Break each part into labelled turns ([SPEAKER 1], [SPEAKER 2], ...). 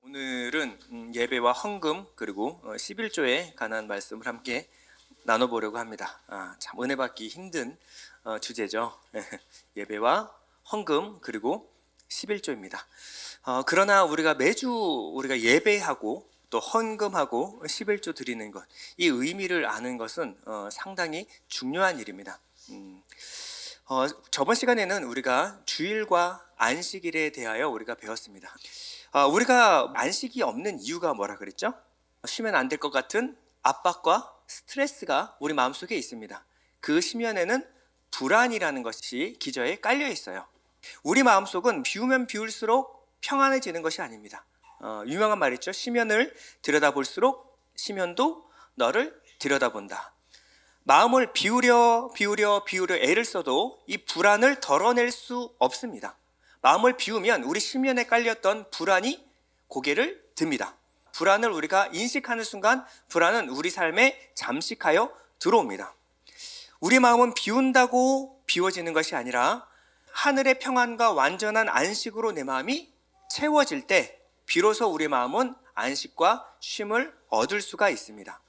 [SPEAKER 1] 오늘은 예배와 헌금 그리고 11조에 관한 말씀을 함께 나눠보려고 합니다. 참 은혜 받기 힘든 주제죠. 예배와 헌금 그리고 11조입니다. 그러나 우리가 매주 우리가 예배하고 또 헌금하고 11조 드리는 것, 이 의미를 아는 것은 상당히 중요한 일입니다. 저번 시간에는 우리가 주일과 안식일에 대하여 우리가 배웠습니다. 우리가 안식이 없는 이유가 뭐라 그랬죠? 쉬면 안 될 것 같은 압박과 스트레스가 우리 마음속에 있습니다. 그 심연에는 불안이라는 것이 기저에 깔려 있어요. 우리 마음속은 비우면 비울수록 평안해지는 것이 아닙니다. 유명한 말 있죠. 심연을 들여다볼수록 심연도 너를 들여다본다. 마음을 비우려 애를 써도 이 불안을 덜어낼 수 없습니다. 마음을 비우면 우리 심연에 깔렸던 불안이 고개를 듭니다. 불안을 우리가 인식하는 순간 불안은 우리 삶에 잠식하여 들어옵니다. 우리 마음은 비운다고 비워지는 것이 아니라 하늘의 평안과 완전한 안식으로 내 마음이 채워질 때 비로소 우리 마음은 안식과 쉼을 얻을 수가 있습니다.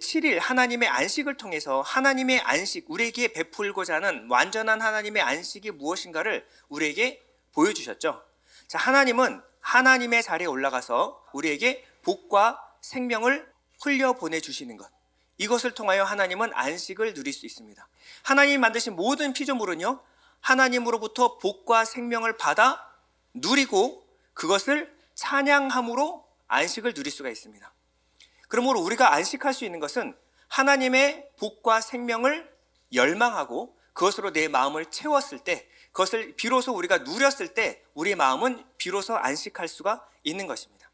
[SPEAKER 1] 7일 하나님의 안식을 통해서 하나님의 안식, 우리에게 베풀고자 하는 완전한 하나님의 안식이 무엇인가를 우리에게 보여주셨죠. 자, 하나님은 하나님의 자리에 올라가서 우리에게 복과 생명을 흘려보내주시는 것, 이것을 통하여 하나님은 안식을 누릴 수 있습니다. 하나님이 만드신 모든 피조물은요, 하나님으로부터 복과 생명을 받아 누리고 그것을 찬양함으로 안식을 누릴 수가 있습니다. 그러므로 우리가 안식할 수 있는 것은 하나님의 복과 생명을 열망하고 그것으로 내 마음을 채웠을 때, 그것을 비로소 우리가 누렸을 때 우리의 마음은 비로소 안식할 수가 있는 것입니다.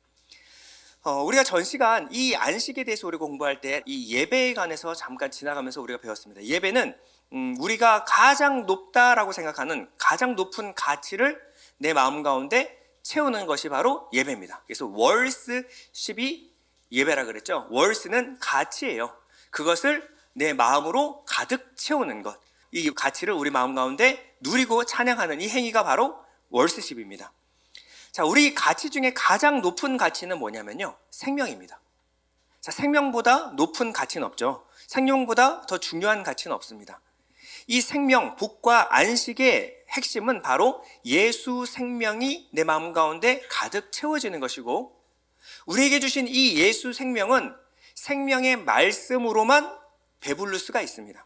[SPEAKER 1] 우리가 전 시간 이 안식에 대해서 우리 공부할 때 이 예배에 관해서 잠깐 지나가면서 우리가 배웠습니다. 예배는 우리가 가장 높다라고 생각하는 가장 높은 가치를 내 마음 가운데 채우는 것이 바로 예배입니다. 그래서 월스십이 예배라 그랬죠. 월스는 가치예요. 그것을 내 마음으로 가득 채우는 것, 이 가치를 우리 마음 가운데 누리고 찬양하는 이 행위가 바로 월스십입니다. 자, 우리 가치 중에 가장 높은 가치는 뭐냐면요, 생명입니다. 자, 생명보다 높은 가치는 없죠. 생명보다 더 중요한 가치는 없습니다. 이 생명, 복과 안식의 핵심은 바로 예수 생명이 내 마음 가운데 가득 채워지는 것이고, 우리에게 주신 이 예수 생명은 생명의 말씀으로만 배부를 수가 있습니다.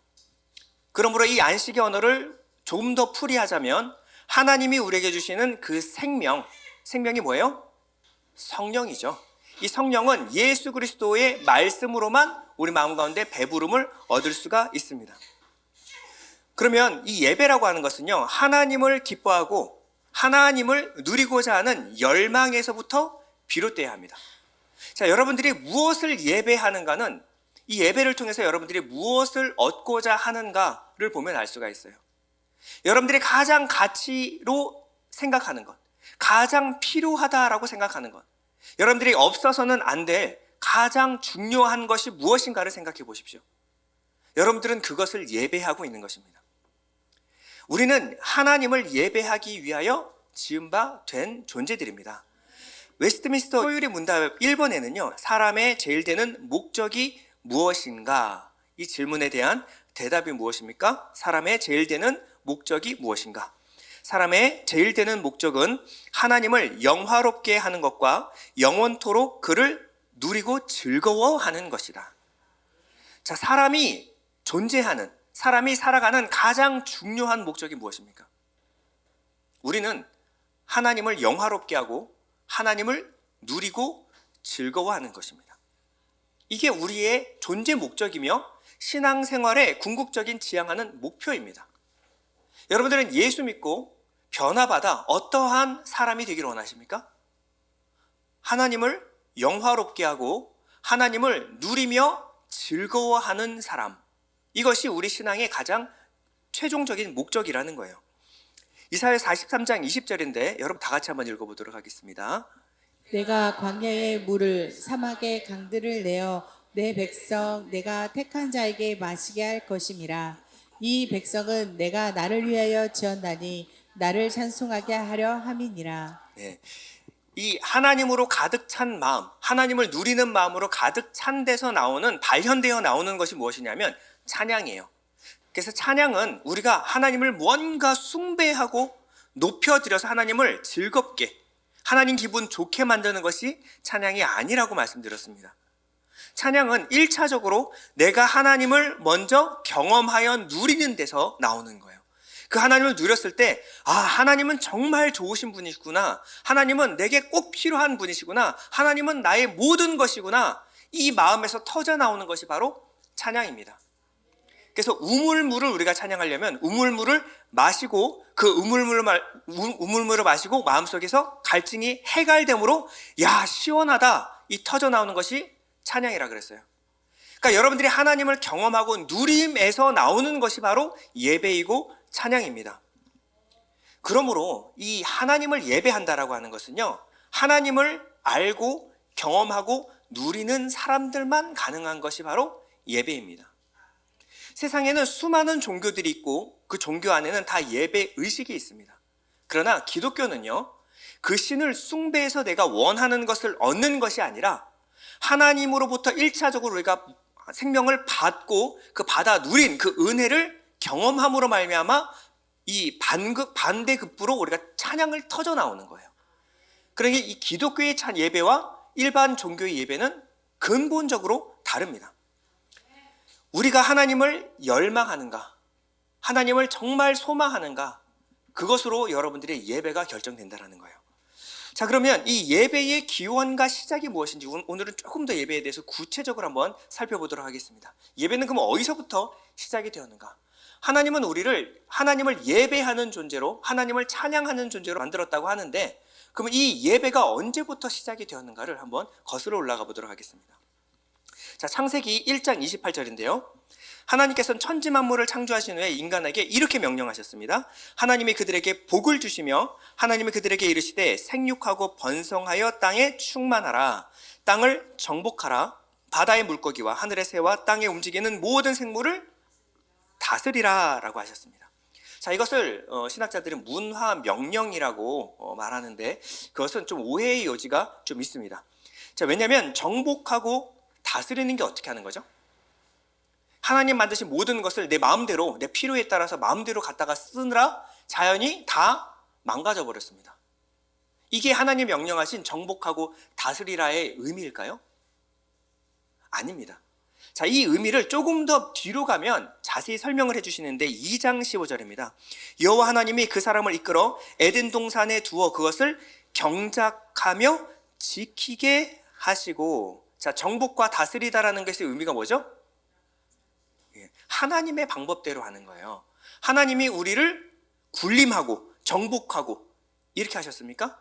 [SPEAKER 1] 그러므로 이 안식의 언어를 조금 더 풀이하자면 하나님이 우리에게 주시는 그 생명이 뭐예요? 성령이죠. 이 성령은 예수 그리스도의 말씀으로만 우리 마음 가운데 배부름을 얻을 수가 있습니다. 그러면 이 예배라고 하는 것은요, 하나님을 기뻐하고 하나님을 누리고자 하는 열망에서부터 비롯돼야 합니다. 자, 여러분들이 무엇을 예배하는가는 이 예배를 통해서 여러분들이 무엇을 얻고자 하는가를 보면 알 수가 있어요. 여러분들이 가장 가치로 생각하는 것, 가장 필요하다라고 생각하는 것, 여러분들이 없어서는 안 될 가장 중요한 것이 무엇인가를 생각해 보십시오. 여러분들은 그것을 예배하고 있는 것입니다. 우리는 하나님을 예배하기 위하여 지은 바 된 존재들입니다. 웨스트민스터 소율의 문답 1번에는요, 사람의 제일 되는 목적이 무엇인가? 이 질문에 대한 대답이 무엇입니까? 사람의 제일 되는 목적이 무엇인가? 사람의 제일 되는 목적은 하나님을 영화롭게 하는 것과 영원토록 그를 누리고 즐거워하는 것이다. 자, 사람이 존재하는, 사람이 살아가는 가장 중요한 목적이 무엇입니까? 우리는 하나님을 영화롭게 하고 하나님을 누리고 즐거워하는 것입니다. 이게 우리의 존재 목적이며 신앙생활의 궁극적인 지향하는 목표입니다. 여러분들은 예수 믿고 변화받아 어떠한 사람이 되기를 원하십니까? 하나님을 영화롭게 하고 하나님을 누리며 즐거워하는 사람, 이것이 우리 신앙의 가장 최종적인 목적이라는 거예요. 이사야 43장 20절인데 여러분 다 같이 한번 읽어보도록 하겠습니다.
[SPEAKER 2] 내가 광야의 물을 사막의 강들을 내어 내 백성 내가 택한 자에게 마시게 할 것임이라. 이 백성은 내가 나를 위하여 지었나니 나를 찬송하게 하려 함이니라.
[SPEAKER 1] 네, 이 하나님으로 가득 찬 마음, 하나님을 누리는 마음으로 가득 찬 데서 나오는, 발현되어 나오는 것이 무엇이냐면 찬양이에요. 그래서 찬양은 우리가 하나님을 뭔가 숭배하고 높여드려서 하나님을 즐겁게, 하나님 기분 좋게 만드는 것이 찬양이 아니라고 말씀드렸습니다. 찬양은 1차적으로 내가 하나님을 먼저 경험하여 누리는 데서 나오는 거예요. 그 하나님을 누렸을 때, 하나님은 정말 좋으신 분이시구나, 하나님은 내게 꼭 필요한 분이시구나, 하나님은 나의 모든 것이구나, 이 마음에서 터져 나오는 것이 바로 찬양입니다. 그래서 우물물을 우리가 찬양하려면 우물물을 마시고, 그 우물물을 마시고 마음속에서 갈증이 해갈됨으로 야 시원하다, 이 터져 나오는 것이 찬양이라 그랬어요. 그러니까 여러분들이 하나님을 경험하고 누림에서 나오는 것이 바로 예배이고 찬양입니다. 그러므로 이 하나님을 예배한다라고 하는 것은요, 하나님을 알고 경험하고 누리는 사람들만 가능한 것이 바로 예배입니다. 세상에는 수많은 종교들이 있고 그 종교 안에는 다 예배 의식이 있습니다. 그러나 기독교는요, 그 신을 숭배해서 내가 원하는 것을 얻는 것이 아니라 하나님으로부터 1차적으로 우리가 생명을 받고 그 받아 누린 그 은혜를 경험함으로 말미암아 이 반대급부로 우리가 찬양을 터져 나오는 거예요. 그러니 이 기독교의 예배와 일반 종교의 예배는 근본적으로 다릅니다. 우리가 하나님을 열망하는가, 하나님을 정말 소망하는가, 그것으로 여러분들의 예배가 결정된다는 거예요. 자, 그러면 이 예배의 기원과 시작이 무엇인지 오늘은 조금 더 예배에 대해서 구체적으로 한번 살펴보도록 하겠습니다. 예배는 그럼 어디서부터 시작이 되었는가? 하나님은 우리를 하나님을 예배하는 존재로, 하나님을 찬양하는 존재로 만들었다고 하는데, 그러면 이 예배가 언제부터 시작이 되었는가를 한번 거슬러 올라가 보도록 하겠습니다. 자, 창세기 1장 28절인데요. 하나님께서는 천지 만물을 창조하신 후에 인간에게 이렇게 명령하셨습니다. 하나님이 그들에게 복을 주시며 하나님이 그들에게 이르시되 생육하고 번성하여 땅에 충만하라, 땅을 정복하라, 바다의 물고기와 하늘의 새와 땅에 움직이는 모든 생물을 다스리라 라고 하셨습니다. 자, 이것을 신학자들은 문화 명령이라고 말하는데 그것은 좀 오해의 여지가 좀 있습니다. 자, 왜냐하면 정복하고 다스리는 게 어떻게 하는 거죠? 하나님 만드신 모든 것을 내 마음대로, 내 필요에 따라서 마음대로 갖다가 쓰느라 자연이 다 망가져 버렸습니다. 이게 하나님 명령하신 정복하고 다스리라의 의미일까요? 아닙니다. 자, 이 의미를 조금 더 뒤로 가면 자세히 설명을 해주시는데 2장 15절입니다. 여호와 하나님이 그 사람을 이끌어 에덴 동산에 두어 그것을 경작하며 지키게 하시고, 자, 정복과 다스리다라는 것의 의미가 뭐죠? 하나님의 방법대로 하는 거예요. 하나님이 우리를 군림하고 정복하고 이렇게 하셨습니까?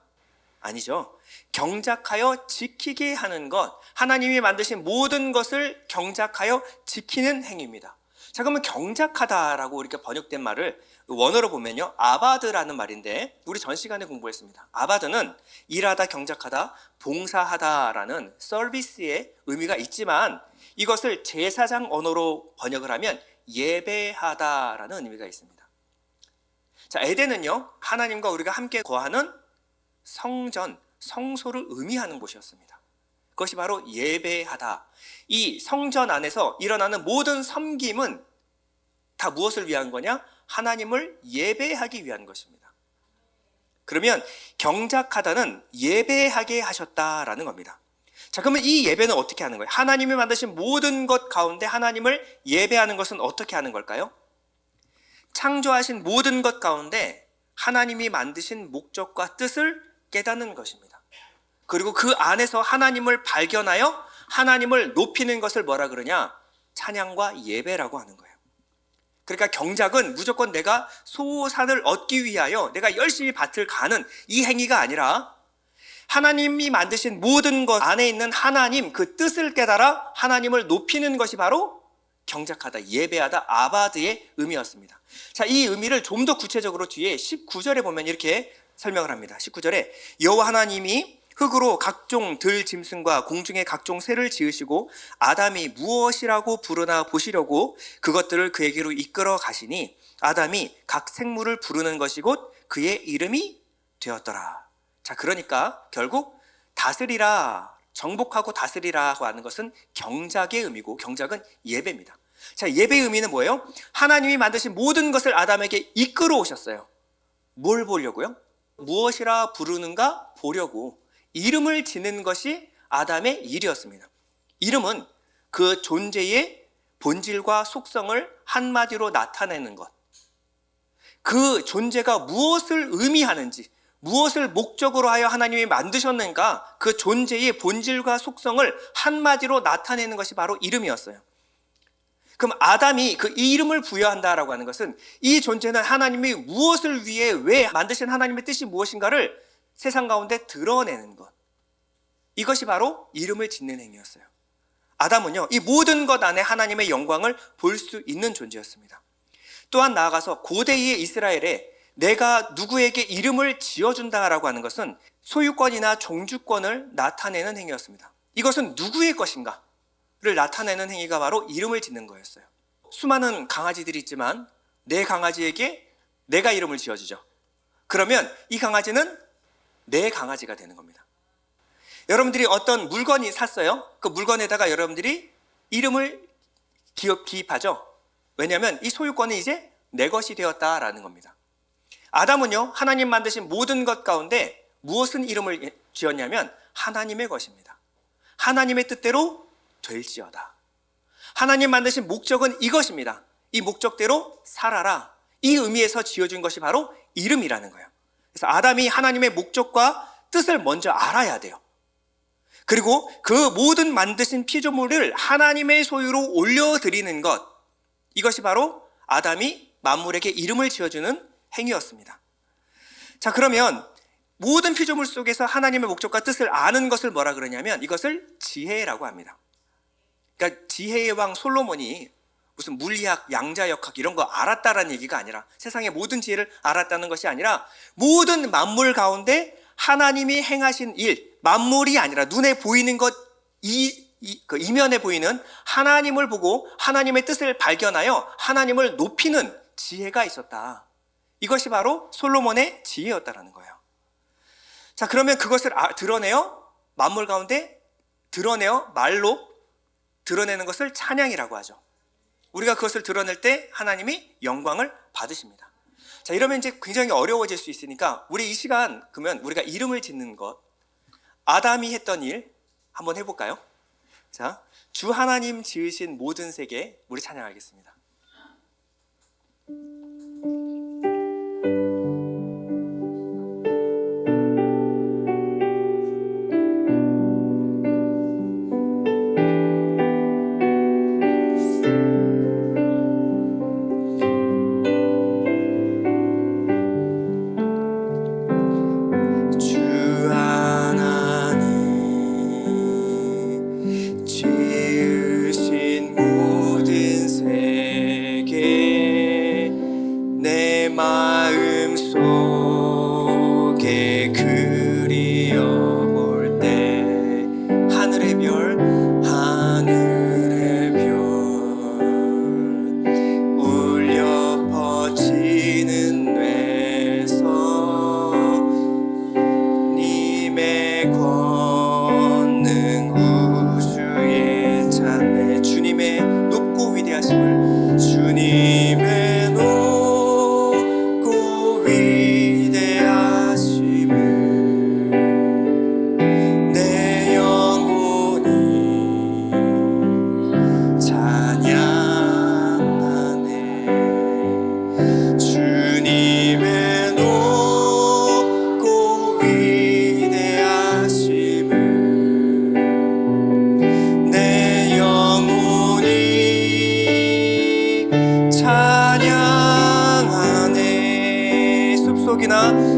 [SPEAKER 1] 아니죠. 경작하여 지키게 하는 것, 하나님이 만드신 모든 것을 경작하여 지키는 행위입니다. 자, 그러면 경작하다라고 이렇게 번역된 말을 원어로 보면요, 아바드라는 말인데 우리 전 시간에 공부했습니다. 아바드는 일하다, 경작하다, 봉사하다라는 서비스의 의미가 있지만 이것을 제사장 언어로 번역을 하면 예배하다라는 의미가 있습니다. 자, 에덴은요, 하나님과 우리가 함께 거하는 성전, 성소를 의미하는 곳이었습니다. 그것이 바로 예배하다. 이 성전 안에서 일어나는 모든 섬김은 다 무엇을 위한 거냐? 하나님을 예배하기 위한 것입니다. 그러면 경작하다는 예배하게 하셨다라는 겁니다. 자, 그러면 이 예배는 어떻게 하는 거예요? 하나님이 만드신 모든 것 가운데 하나님을 예배하는 것은 어떻게 하는 걸까요? 창조하신 모든 것 가운데 하나님이 만드신 목적과 뜻을 깨닫는 것입니다. 그리고 그 안에서 하나님을 발견하여 하나님을 높이는 것을 뭐라 그러냐? 찬양과 예배라고 하는 거예요. 그러니까 경작은 무조건 내가 소산을 얻기 위하여 내가 열심히 밭을 가는 이 행위가 아니라 하나님이 만드신 모든 것 안에 있는 하나님, 그 뜻을 깨달아 하나님을 높이는 것이 바로 경작하다, 예배하다, 아바드의 의미였습니다. 자, 이 의미를 좀 더 구체적으로 뒤에 19절에 보면 이렇게 설명을 합니다. 19절에 여호와 하나님이 흙으로 각종 들 짐승과 공중의 각종 새를 지으시고 아담이 무엇이라고 부르나 보시려고 그것들을 그에게로 이끌어 가시니 아담이 각 생물을 부르는 것이 곧 그의 이름이 되었더라. 자, 그러니까 결국 다스리라, 정복하고 다스리라고 하는 것은 경작의 의미고, 경작은 예배입니다. 자, 예배의 의미는 뭐예요? 하나님이 만드신 모든 것을 아담에게 이끌어 오셨어요. 뭘 보려고요? 무엇이라 부르는가 보려고 이름을 짓는 것이 아담의 일이었습니다. 이름은 그 존재의 본질과 속성을 한마디로 나타내는 것, 그 존재가 무엇을 의미하는지, 무엇을 목적으로 하여 하나님이 만드셨는가, 그 존재의 본질과 속성을 한마디로 나타내는 것이 바로 이름이었어요. 그럼 아담이 그 이름을 부여한다라고 하는 것은 이 존재는 하나님이 무엇을 위해, 왜 만드신 하나님의 뜻이 무엇인가를 세상 가운데 드러내는 것, 이것이 바로 이름을 짓는 행위였어요. 아담은요, 이 모든 것 안에 하나님의 영광을 볼 수 있는 존재였습니다. 또한 나아가서 고대의 이스라엘에 내가 누구에게 이름을 지어준다라고 하는 것은 소유권이나 종주권을 나타내는 행위였습니다. 이것은 누구의 것인가를 나타내는 행위가 바로 이름을 짓는 거였어요. 수많은 강아지들이 있지만 내 강아지에게 내가 이름을 지어주죠. 그러면 이 강아지는 내 강아지가 되는 겁니다. 여러분들이 어떤 물건이 샀어요. 그 물건에다가 여러분들이 이름을 기입하죠. 왜냐하면 이 소유권이 이제 내 것이 되었다라는 겁니다. 아담은요, 하나님 만드신 모든 것 가운데 무엇은 이름을 지었냐면 하나님의 것입니다. 하나님의 뜻대로 될지어다. 하나님 만드신 목적은 이것입니다. 이 목적대로 살아라. 이 의미에서 지어준 것이 바로 이름이라는 거예요. 그래서 아담이 하나님의 목적과 뜻을 먼저 알아야 돼요. 그리고 그 모든 만드신 피조물을 하나님의 소유로 올려드리는 것, 이것이 바로 아담이 만물에게 이름을 지어주는 행위였습니다. 자, 그러면 모든 피조물 속에서 하나님의 목적과 뜻을 아는 것을 뭐라 그러냐면 이것을 지혜라고 합니다. 그러니까 지혜의 왕 솔로몬이 무슨 물리학, 양자역학 이런 거 알았다라는 얘기가 아니라, 세상의 모든 지혜를 알았다는 것이 아니라 모든 만물 가운데 하나님이 행하신 일, 만물이 아니라 눈에 보이는 것, 그 이면에 보이는 하나님을 보고 하나님의 뜻을 발견하여 하나님을 높이는 지혜가 있었다. 이것이 바로 솔로몬의 지혜였다라는 거예요. 자, 그러면 그것을 드러내어 만물 가운데 드러내어 말로 드러내는 것을 찬양이라고 하죠. 우리가 그것을 드러낼 때 하나님이 영광을 받으십니다. 자, 이러면 이제 굉장히 어려워질 수 있으니까 우리 이 시간 그러면 우리가 이름을 짓는 것, 아담이 했던 일 한번 해볼까요? 자, 주 하나님 지으신 모든 세계, 우리 찬양하겠습니다.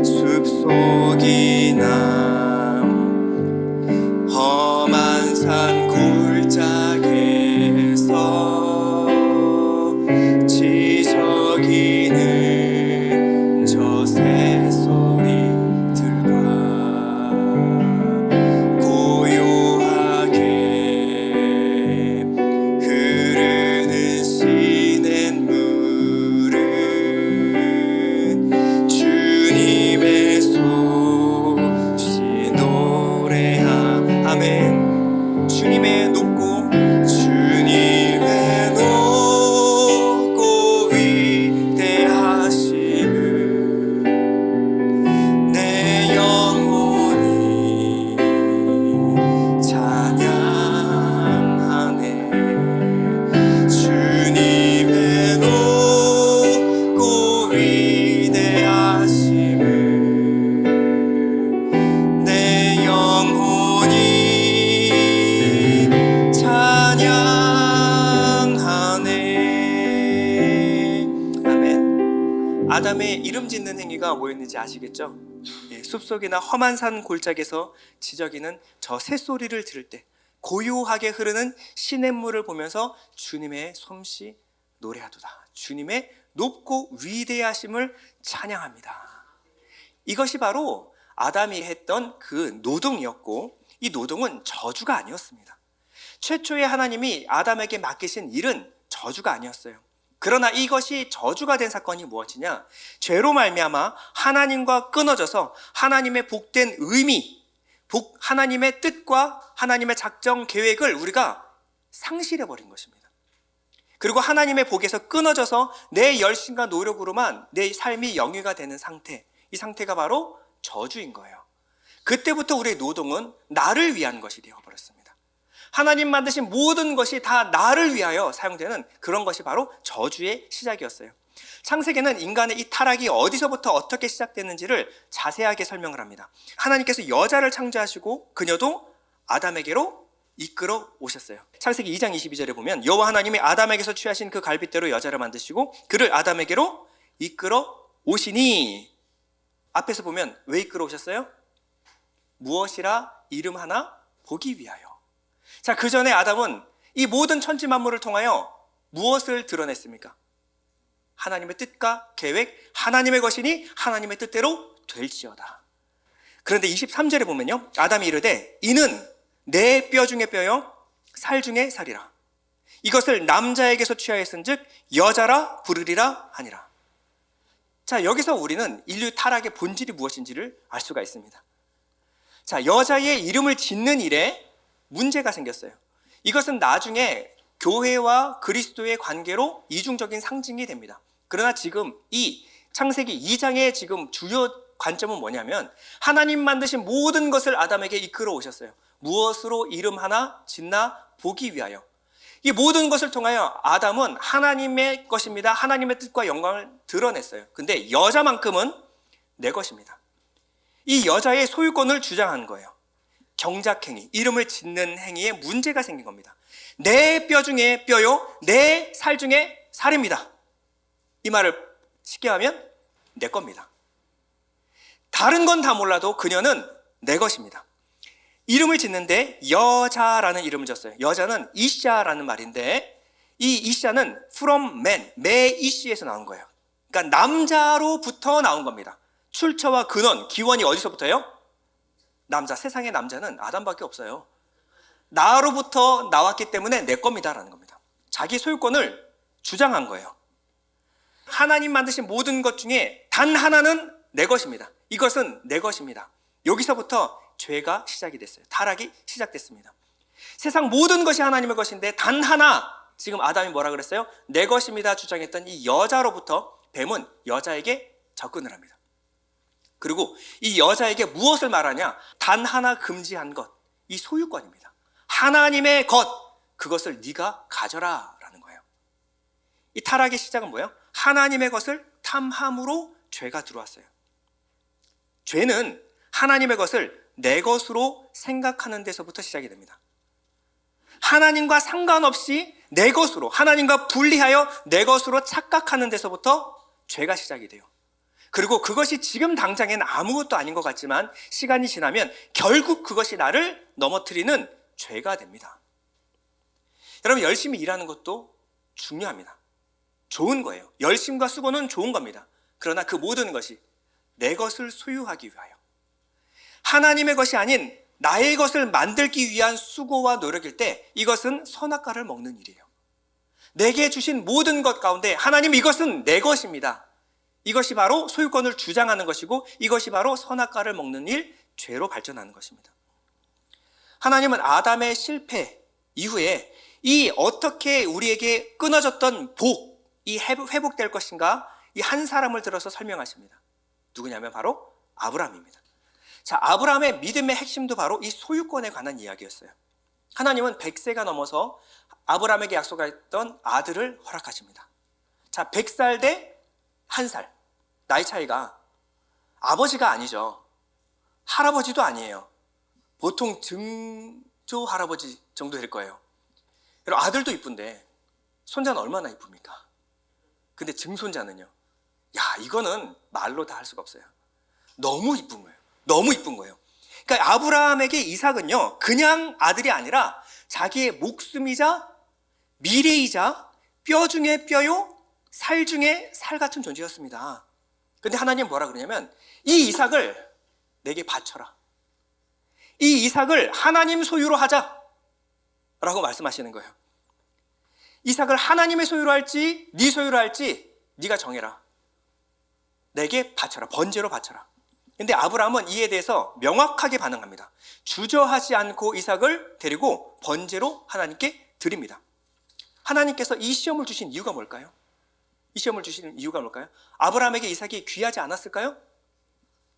[SPEAKER 1] 숲속이나 험한 산 골짜기에서 지저귀는 저 새소리들과 고요하게 흐르는 시냇물은 주님의 어딘가 모였는지 아시겠죠? 예, 숲속이나 험한 산 골짜기에서 지저귀는 저 새소리를 들을 때 고요하게 흐르는 시냇물을 보면서 주님의 솜씨 노래하도다. 주님의 높고 위대하심을 찬양합니다. 이것이 바로 아담이 했던 그 노동이었고, 이 노동은 저주가 아니었습니다. 최초의 하나님이 아담에게 맡기신 일은 저주가 아니었어요. 그러나 이것이 저주가 된 사건이 무엇이냐? 죄로 말미암아 하나님과 끊어져서 하나님의 복된 의미, 하나님의 뜻과 하나님의 작정 계획을 우리가 상실해버린 것입니다. 그리고 하나님의 복에서 끊어져서 내 열심과 노력으로만 내 삶이 영위가 되는 상태, 이 상태가 바로 저주인 거예요. 그때부터 우리의 노동은 나를 위한 것이 되어버렸습니다. 하나님 만드신 모든 것이 다 나를 위하여 사용되는 그런 것이 바로 저주의 시작이었어요. 창세기는 인간의 이 타락이 어디서부터 어떻게 시작됐는지를 자세하게 설명을 합니다. 하나님께서 여자를 창조하시고 그녀도 아담에게로 이끌어 오셨어요. 창세기 2장 22절에 보면 여호와 하나님이 아담에게서 취하신 그 갈빗대로 여자를 만드시고 그를 아담에게로 이끌어 오시니, 앞에서 보면 왜 이끌어 오셨어요? 무엇이라 이름 하나 보기 위하여. 자, 그 전에 아담은 이 모든 천지 만물을 통하여 무엇을 드러냈습니까? 하나님의 뜻과 계획, 하나님의 것이니 하나님의 뜻대로 될지어다. 그런데 23절에 보면요, 아담이 이르되 이는 내 뼈 중에 뼈요 살 중에 살이라. 이것을 남자에게서 취하였은즉 여자라 부르리라 하니라. 자, 여기서 우리는 인류 타락의 본질이 무엇인지를 알 수가 있습니다. 자, 여자의 이름을 짓는 일에 문제가 생겼어요. 이것은 나중에 교회와 그리스도의 관계로 이중적인 상징이 됩니다. 그러나 지금 이 창세기 2장의 지금 주요 관점은 뭐냐면 하나님 만드신 모든 것을 아담에게 이끌어 오셨어요. 무엇으로 이름 하나 짓나 보기 위하여. 이 모든 것을 통하여 아담은 하나님의 것입니다. 하나님의 뜻과 영광을 드러냈어요. 근데 여자만큼은 내 것입니다. 이 여자의 소유권을 주장한 거예요. 경작행위, 이름을 짓는 행위에 문제가 생긴 겁니다. 내 뼈 중에 뼈요, 내 살 중에 살입니다. 이 말을 쉽게 하면 내 겁니다. 다른 건 다 몰라도 그녀는 내 것입니다. 이름을 짓는데 여자라는 이름을 줬어요. 여자는 이샤라는 말인데 이 이샤는 from man, 메이시에서 나온 거예요. 그러니까 남자로부터 나온 겁니다. 출처와 근원, 기원이 어디서부터요? 남자, 세상의 남자는 아담밖에 없어요. 나로부터 나왔기 때문에 내 겁니다라는 겁니다. 자기 소유권을 주장한 거예요. 하나님 만드신 모든 것 중에 단 하나는 내 것입니다. 이것은 내 것입니다. 여기서부터 죄가 시작이 됐어요. 타락이 시작됐습니다. 세상 모든 것이 하나님의 것인데 단 하나, 지금 아담이 뭐라 그랬어요? 내 것입니다 주장했던 이 여자로부터 뱀은 여자에게 접근을 합니다. 그리고 이 여자에게 무엇을 말하냐? 단 하나 금지한 것, 이 소유권입니다. 하나님의 것, 그것을 네가 가져라 라는 거예요. 이 타락의 시작은 뭐예요? 하나님의 것을 탐함으로 죄가 들어왔어요. 죄는 하나님의 것을 내 것으로 생각하는 데서부터 시작이 됩니다. 하나님과 상관없이 내 것으로, 하나님과 분리하여 내 것으로 착각하는 데서부터 죄가 시작이 돼요. 그리고 그것이 지금 당장엔 아무것도 아닌 것 같지만 시간이 지나면 결국 그것이 나를 넘어뜨리는 죄가 됩니다. 여러분, 열심히 일하는 것도 중요합니다. 좋은 거예요. 열심과 수고는 좋은 겁니다. 그러나 그 모든 것이 내 것을 소유하기 위하여, 하나님의 것이 아닌 나의 것을 만들기 위한 수고와 노력일 때 이것은 선악과를 먹는 일이에요. 내게 주신 모든 것 가운데 하나님, 이것은 내 것입니다. 이것이 바로 소유권을 주장하는 것이고 이것이 바로 선악과를 먹는 일, 죄로 발전하는 것입니다. 하나님은 아담의 실패 이후에 이 어떻게 우리에게 끊어졌던 복, 이 회복될 것인가, 이 한 사람을 들어서 설명하십니다. 누구냐면 바로 아브라함입니다. 자, 아브라함의 믿음의 핵심도 바로 이 소유권에 관한 이야기였어요. 하나님은 100세가 넘어서 아브라함에게 약속했던 아들을 허락하십니다. 자, 100살 대 1살, 나이 차이가 아버지가 아니죠. 할아버지도 아니에요. 보통 증조 할아버지 정도 될 거예요. 여러분, 아들도 이쁜데 손자는 얼마나 이쁩니까? 근데 증손자는요, 야, 이거는 말로 다 할 수가 없어요. 너무 이쁜 거예요. 너무 이쁜 거예요. 그러니까 아브라함에게 이삭은요, 그냥 아들이 아니라 자기의 목숨이자 미래이자 뼈 중에 뼈요, 살 중에 살 같은 존재였습니다. 근데 하나님 뭐라 그러냐면 이 이삭을 내게 바쳐라. 이 이삭을 하나님 소유로 하자 라고 말씀하시는 거예요. 이삭을 하나님의 소유로 할지 네 소유로 할지 네가 정해라. 내게 바쳐라. 번제로 바쳐라. 근데 아브라함은 이에 대해서 명확하게 반응합니다. 주저하지 않고 이삭을 데리고 번제로 하나님께 드립니다. 하나님께서 이 시험을 주신 이유가 뭘까요? 이 시험을 주신 이유가 뭘까요? 아브라함에게 이삭이 귀하지 않았을까요?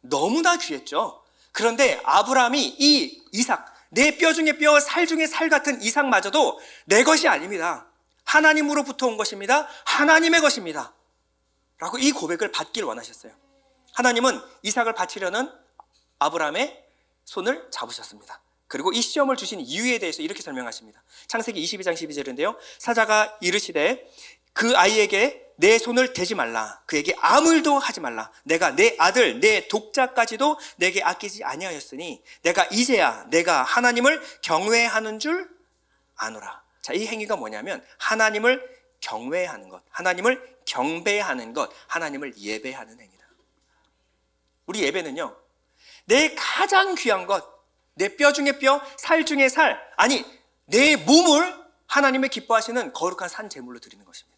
[SPEAKER 1] 너무나 귀했죠. 그런데 아브라함이 이 이삭, 내 뼈 중에 뼈, 살 중에 살 같은 이삭마저도 내 것이 아닙니다. 하나님으로부터 온 것입니다. 하나님의 것입니다. 라고 이 고백을 받길 원하셨어요. 하나님은 이삭을 바치려는 아브라함의 손을 잡으셨습니다. 그리고 이 시험을 주신 이유에 대해서 이렇게 설명하십니다. 창세기 22장 12절인데요. 사자가 이르시되 그 아이에게 내 손을 대지 말라. 그에게 아무 일도 하지 말라. 내가 내 아들 내 독자까지도 내게 아끼지 아니하였으니 내가 이제야 내가 하나님을 경외하는 줄 아노라. 자, 이 행위가 뭐냐면 하나님을 경외하는 것, 하나님을 경배하는 것, 하나님을 예배하는 행위다. 우리 예배는요, 내 가장 귀한 것, 내 뼈 중에 뼈, 살 중에 살, 아니 내 몸을 하나님의 기뻐하시는 거룩한 산 제물로 드리는 것입니다.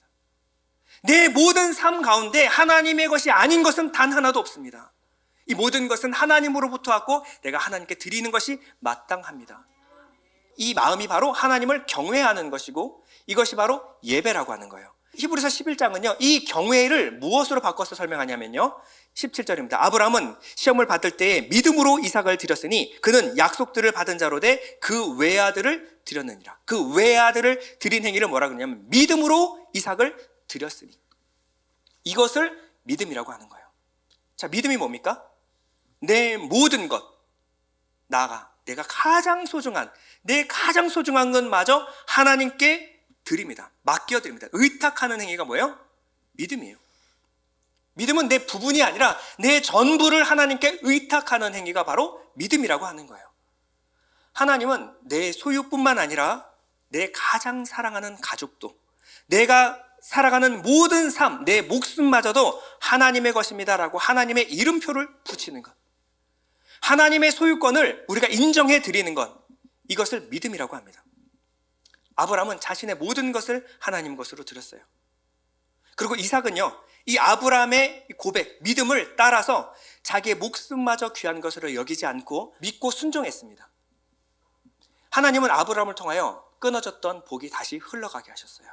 [SPEAKER 1] 내 모든 삶 가운데 하나님의 것이 아닌 것은 단 하나도 없습니다. 이 모든 것은 하나님으로부터 왔고 내가 하나님께 드리는 것이 마땅합니다. 이 마음이 바로 하나님을 경외하는 것이고 이것이 바로 예배라고 하는 거예요. 히브리서 11장은요, 이 경외를 무엇으로 바꿔서 설명하냐면요, 17절입니다. 아브라함은 시험을 받을 때에 믿음으로 이삭을 드렸으니 그는 약속들을 받은 자로 돼 그 외아들을 드렸느니라. 그 외아들을 드린 행위를 뭐라 그러냐면 믿음으로 이삭을 드렸으니, 이것을 믿음이라고 하는 거예요. 자, 믿음이 뭡니까? 내 모든 것, 나아가 내가 가장 소중한, 내 가장 소중한 것마저 하나님께 드립니다. 맡겨드립니다. 의탁하는 행위가 뭐예요? 믿음이에요. 믿음은 내 부분이 아니라 내 전부를 하나님께 의탁하는 행위가 바로 믿음이라고 하는 거예요. 하나님은 내 소유뿐만 아니라 내 가장 사랑하는 가족도, 내가 살아가는 모든 삶, 내 목숨마저도 하나님의 것입니다라고 하나님의 이름표를 붙이는 것, 하나님의 소유권을 우리가 인정해 드리는 것, 이것을 믿음이라고 합니다. 아브라함은 자신의 모든 것을 하나님 것으로 드렸어요. 그리고 이삭은요, 이 아브라함의 고백, 믿음을 따라서 자기의 목숨마저 귀한 것으로 여기지 않고 믿고 순종했습니다. 하나님은 아브라함을 통하여 끊어졌던 복이 다시 흘러가게 하셨어요.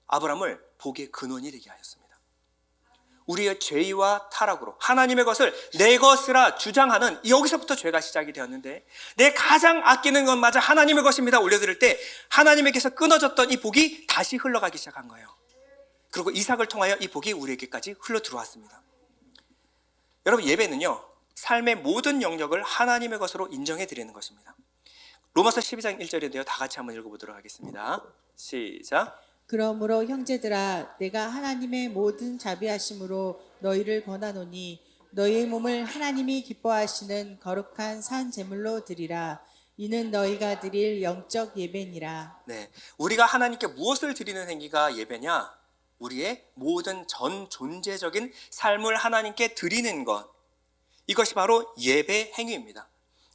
[SPEAKER 1] 아브라함을 복의 근원이 되게 하셨습니다. 우리의 죄와 타락으로 하나님의 것을 내 것이라 주장하는, 여기서부터 죄가 시작이 되었는데, 내 가장 아끼는 것마저 하나님의 것입니다 올려드릴 때 하나님에게서 끊어졌던 이 복이 다시 흘러가기 시작한 거예요. 그리고 이삭을 통하여 이 복이 우리에게까지 흘러 들어왔습니다. 여러분, 예배는요, 삶의 모든 영역을 하나님의 것으로 인정해 드리는 것입니다. 로마서 12장 1절인데요, 다 같이 한번 읽어보도록 하겠습니다. 시작.
[SPEAKER 2] 그러므로 형제들아, 내가 하나님의 모든 자비하심으로 너희를 권하노니 너희의 몸을 하나님이 기뻐하시는 거룩한 산 제물로 드리라. 이는 너희가 드릴 영적 예배니라.
[SPEAKER 1] 네, 우리가 하나님께 무엇을 드리는 행위가 예배냐? 우리의 모든 전 존재적인 삶을 하나님께 드리는 것, 이것이 바로 예배 행위입니다.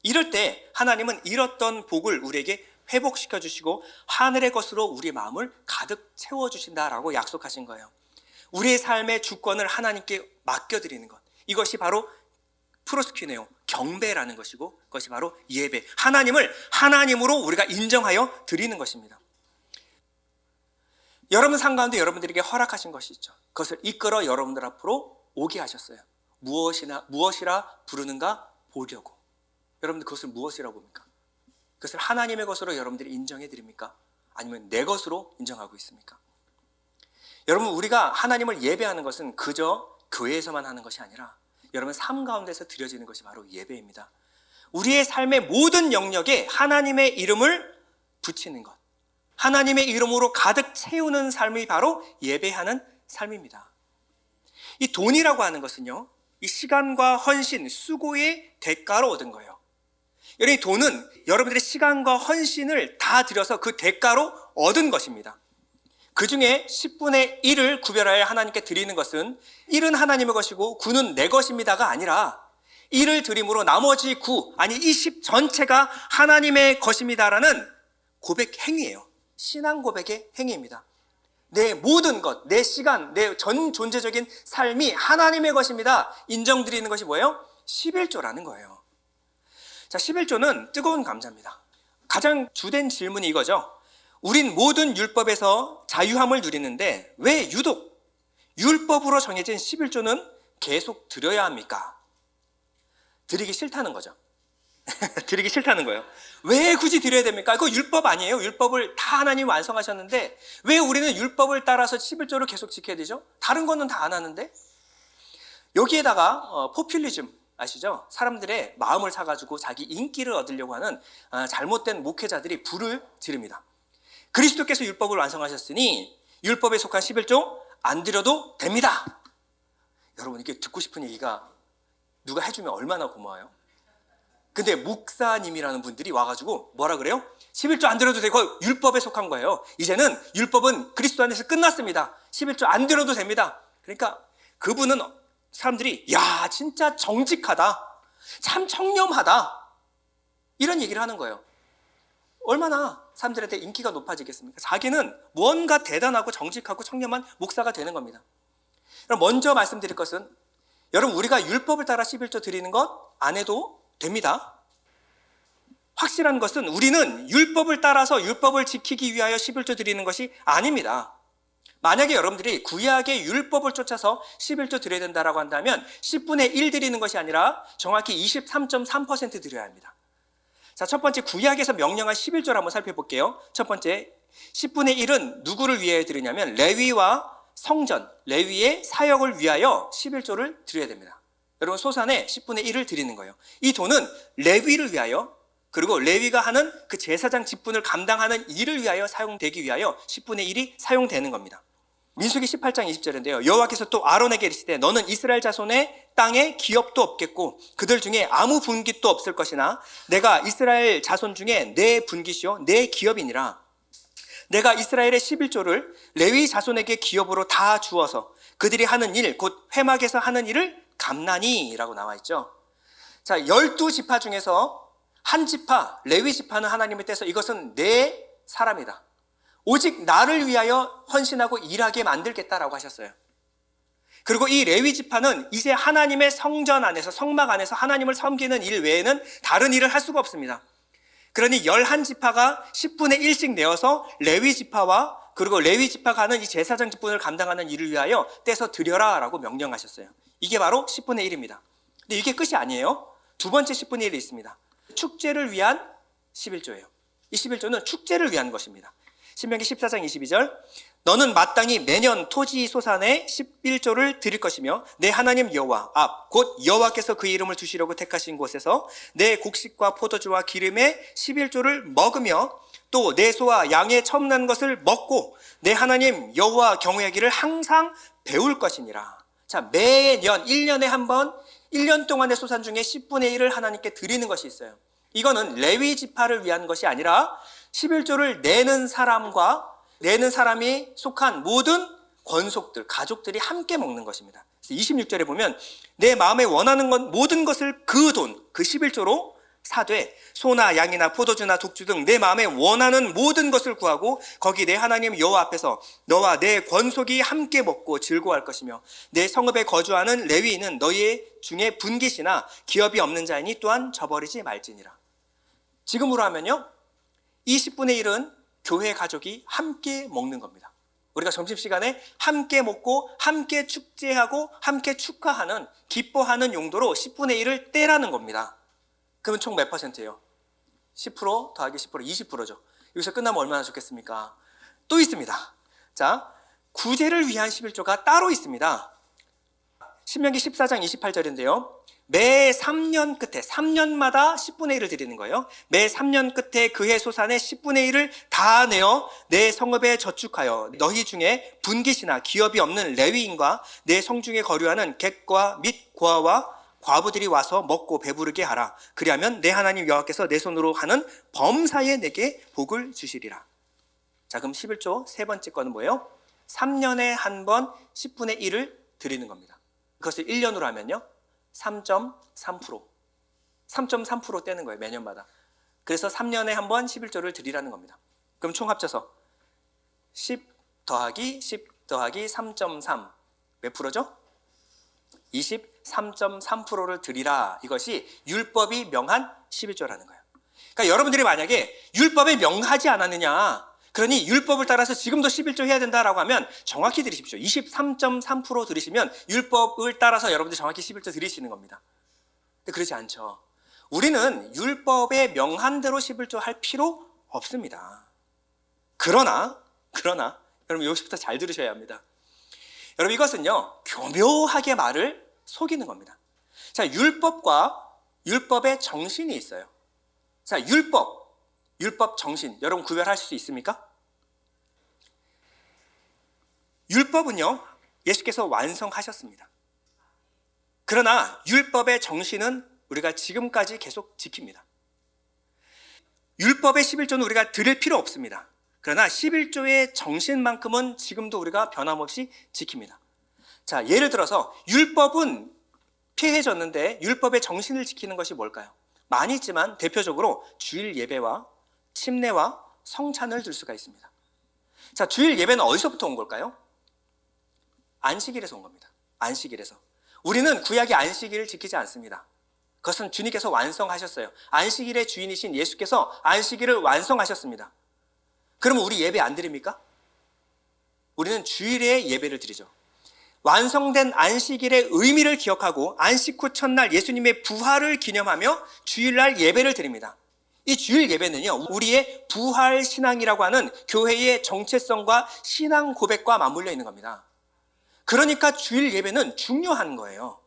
[SPEAKER 1] 이럴 때 하나님은 잃었던 복을 우리에게 회복시켜 주시고 하늘의 것으로 우리의 마음을 가득 채워주신다라고 약속하신 거예요. 우리의 삶의 주권을 하나님께 맡겨드리는 것, 이것이 바로 프로스퀴네오, 경배라는 것이고, 그것이 바로 예배, 하나님을 하나님으로 우리가 인정하여 드리는 것입니다. 여러분 삶 가운데 여러분들에게 허락하신 것이 있죠. 그것을 이끌어 여러분들 앞으로 오게 하셨어요. 무엇이라 부르는가 보려고. 여러분들 그것을 무엇이라고 봅니까? 그것을 하나님의 것으로 여러분들이 인정해 드립니까? 아니면 내 것으로 인정하고 있습니까? 여러분, 우리가 하나님을 예배하는 것은 그저 교회에서만 하는 것이 아니라 여러분 삶 가운데서 드려지는 것이 바로 예배입니다. 우리의 삶의 모든 영역에 하나님의 이름을 붙이는 것, 하나님의 이름으로 가득 채우는 삶이 바로 예배하는 삶입니다. 이 돈이라고 하는 것은요, 이 시간과 헌신, 수고의 대가로 얻은 거예요. 여러분, 이 돈은 여러분들의 시간과 헌신을 다 들여서 그 대가로 얻은 것입니다. 그 중에 10분의 1을 구별하여 하나님께 드리는 것은 1은 하나님의 것이고 9는 내 것입니다가 아니라 1을 드림으로 나머지 9, 아니 이 10 전체가 하나님의 것입니다라는 고백 행위예요. 신앙 고백의 행위입니다. 내 모든 것, 내 시간, 내 전 존재적인 삶이 하나님의 것입니다. 인정드리는 것이 뭐예요? 11조라는 거예요. 자, 11조는 뜨거운 감자입니다. 가장 주된 질문이 이거죠. 우린 모든 율법에서 자유함을 누리는데 왜 유독 율법으로 정해진 11조는 계속 드려야 합니까? 드리기 싫다는 거죠. 드리기 싫다는 거예요. 왜 굳이 드려야 됩니까? 그거 율법 아니에요. 율법을 다 하나님 완성하셨는데 왜 우리는 율법을 따라서 11조를 계속 지켜야 되죠? 다른 거는 다 안 하는데? 여기에다가 포퓰리즘 아시죠? 사람들의 마음을 사가지고 자기 인기를 얻으려고 하는 잘못된 목회자들이 불을 지릅니다. 그리스도께서 율법을 완성하셨으니 율법에 속한 11조 안 드려도 됩니다. 여러분, 이게 듣고 싶은 얘기가 누가 해주면 얼마나 고마워요. 근데 목사님이라는 분들이 와가지고 뭐라 그래요? 11조 안 드려도 되고 율법에 속한 거예요. 이제는 율법은 그리스도 안에서 끝났습니다. 11조 안 드려도 됩니다. 그러니까 그분은 사람들이 야 진짜 정직하다, 참 청렴하다, 이런 얘기를 하는 거예요. 얼마나 사람들한테 인기가 높아지겠습니까? 자기는 무언가 대단하고 정직하고 청렴한 목사가 되는 겁니다. 그럼 먼저 말씀드릴 것은, 여러분, 우리가 율법을 따라 11조 드리는 것 안 해도 됩니다. 확실한 것은 우리는 율법을 따라서 율법을 지키기 위하여 11조 드리는 것이 아닙니다. 만약에 여러분들이 구약의 율법을 쫓아서 11조 드려야 된다고 한다면 10분의 1 드리는 것이 아니라 정확히 23.3% 드려야 합니다. 자, 첫 번째 구약에서 명령한 11조를 한번 살펴볼게요. 첫 번째, 10분의 1은 누구를 위하여 드리냐면 레위와 성전, 레위의 사역을 위하여 11조를 드려야 됩니다. 여러분, 소산에 10분의 1을 드리는 거예요. 이 돈은 레위를 위하여, 그리고 레위가 하는 그 제사장 직분을 감당하는 일을 위하여 사용되기 위하여 10분의 1이 사용되는 겁니다. 민수기 18장 20절인데요. 여호와께서 또 아론에게 이르시되 너는 이스라엘 자손의 땅에 기업도 없겠고 그들 중에 아무 분깃도 없을 것이나 내가 이스라엘 자손 중에 내 분깃이요 내 기업이니라. 내가 이스라엘의 11조를 레위 자손에게 기업으로 다 주어서 그들이 하는 일, 곧 회막에서 하는 일을 감나니 라고 나와 있죠. 자, 12지파 중에서 한 지파, 레위 지파는 하나님의 떼서 이것은 내 사람이다, 오직 나를 위하여 헌신하고 일하게 만들겠다라고 하셨어요. 그리고 이 레위 지파는 이제 하나님의 성전 안에서, 성막 안에서 하나님을 섬기는 일 외에는 다른 일을 할 수가 없습니다. 그러니 11지파가 10분의 1씩 내어서 레위 지파와 그리고 레위 지파가 하는 이 제사장 직분을 감당하는 일을 위하여 떼서 드려라 라고 명령하셨어요. 이게 바로 10분의 1입니다. 근데 이게 끝이 아니에요. 두 번째 10분의 1이 있습니다. 축제를 위한 11조예요. 이 11조는 축제를 위한 것입니다. 신명기 14장 22절, 너는 마땅히 매년 토지 소산에 11조를 드릴 것이며 내 하나님 여호와 앞 곧 여호와께서 그 이름을 두시려고 택하신 곳에서 내 곡식과 포도주와 기름의 11조를 먹으며 또 내 소와 양의 처음 난 것을 먹고 내 하나님 여호와 경외하기를 항상 배울 것이니라. 자, 매년 1년에 한 번 1년 동안의 소산 중에 10분의 1을 하나님께 드리는 것이 있어요. 이거는 레위 지파를 위한 것이 아니라 11조를 내는 사람이 속한 모든 권속들, 가족들이 함께 먹는 것입니다. 26절에 보면 내 마음에 원하는 것 모든 것을 그 돈, 그 11조로 사되 소나 양이나 포도주나 독주 등 내 마음에 원하는 모든 것을 구하고 거기 내 하나님 여호와 앞에서 너와 내 권속이 함께 먹고 즐거워할 것이며 내 성읍에 거주하는 레위인은 너희 중에 분깃이나 기업이 없는 자이니 또한 저버리지 말지니라. 지금으로 하면요, 이 10분의 1은 교회 가족이 함께 먹는 겁니다. 우리가 점심시간에 함께 먹고 함께 축제하고 함께 축하하는, 기뻐하는 용도로 10분의 1을 떼라는 겁니다. 그러면 총 몇 %예요? 10% 더하기 10% 20%죠. 여기서 끝나면 얼마나 좋겠습니까? 또 있습니다. 자, 구제를 위한 11조가 따로 있습니다. 신명기 14장 28절인데요. 매 3년 끝에 3년마다 10분의 1을 드리는 거예요. 매 3년 끝에 그해 소산의 10분의 1을 다 내어 내 성읍에 저축하여 너희 중에 분깃이나 기업이 없는 레위인과 내 성중에 거류하는 객과 및 고아와 과부들이 와서 먹고 배부르게 하라. 그리하면 내 하나님 여호와께서 내 손으로 하는 범사에 내게 복을 주시리라. 자, 그럼 11조 세 번째 거는 뭐예요? 3년에 한 번 10분의 1을 드리는 겁니다. 그것을 1년으로 하면요 3.3% 3.3% 떼는 거예요, 매년마다. 그래서 3년에 한 번 11조를 드리라는 겁니다. 그럼 총 합쳐서 10 더하기 10 더하기 3.3 몇 프로죠? 23.3%를 드리라. 이것이 율법이 명한 11조라는 거예요. 그러니까 여러분들이 만약에 율법에 명하지 않았느냐, 그러니 율법을 따라서 지금도 11조 해야 된다라고 하면 정확히 드리십시오. 23.3% 드리시면 율법을 따라서 여러분들이 정확히 11조 드리시는 겁니다. 근데 그렇지 않죠. 우리는 율법에 명한 대로 11조 할 필요 없습니다. 그러나 여러분 여기서부터 잘 들으셔야 합니다. 여러분 이것은요 교묘하게 말을 속이는 겁니다. 자, 율법과 율법의 정신이 있어요. 자, 율법 정신 여러분 구별할 수 있습니까? 율법은요 예수께서 완성하셨습니다. 그러나 율법의 정신은 우리가 지금까지 계속 지킵니다. 율법의 11조는 우리가 드릴 필요 없습니다. 그러나 11조의 정신만큼은 지금도 우리가 변함없이 지킵니다. 자, 예를 들어서 율법은 폐해졌는데 율법의 정신을 지키는 것이 뭘까요? 많이 있지만 대표적으로 주일 예배와 침례와 성찬을 들 수가 있습니다. 자, 주일 예배는 어디서부터 온 걸까요? 안식일에서 온 겁니다. 안식일에서. 우리는 구약의 안식일을 지키지 않습니다. 그것은 주님께서 완성하셨어요. 안식일의 주인이신 예수께서 안식일을 완성하셨습니다. 그러면 우리 예배 안 드립니까? 우리는 주일에 예배를 드리죠. 완성된 안식일의 의미를 기억하고 안식 후 첫날 예수님의 부활을 기념하며 주일날 예배를 드립니다. 이 주일 예배는요 우리의 부활 신앙이라고 하는 교회의 정체성과 신앙 고백과 맞물려 있는 겁니다. 그러니까 주일 예배는 중요한 거예요.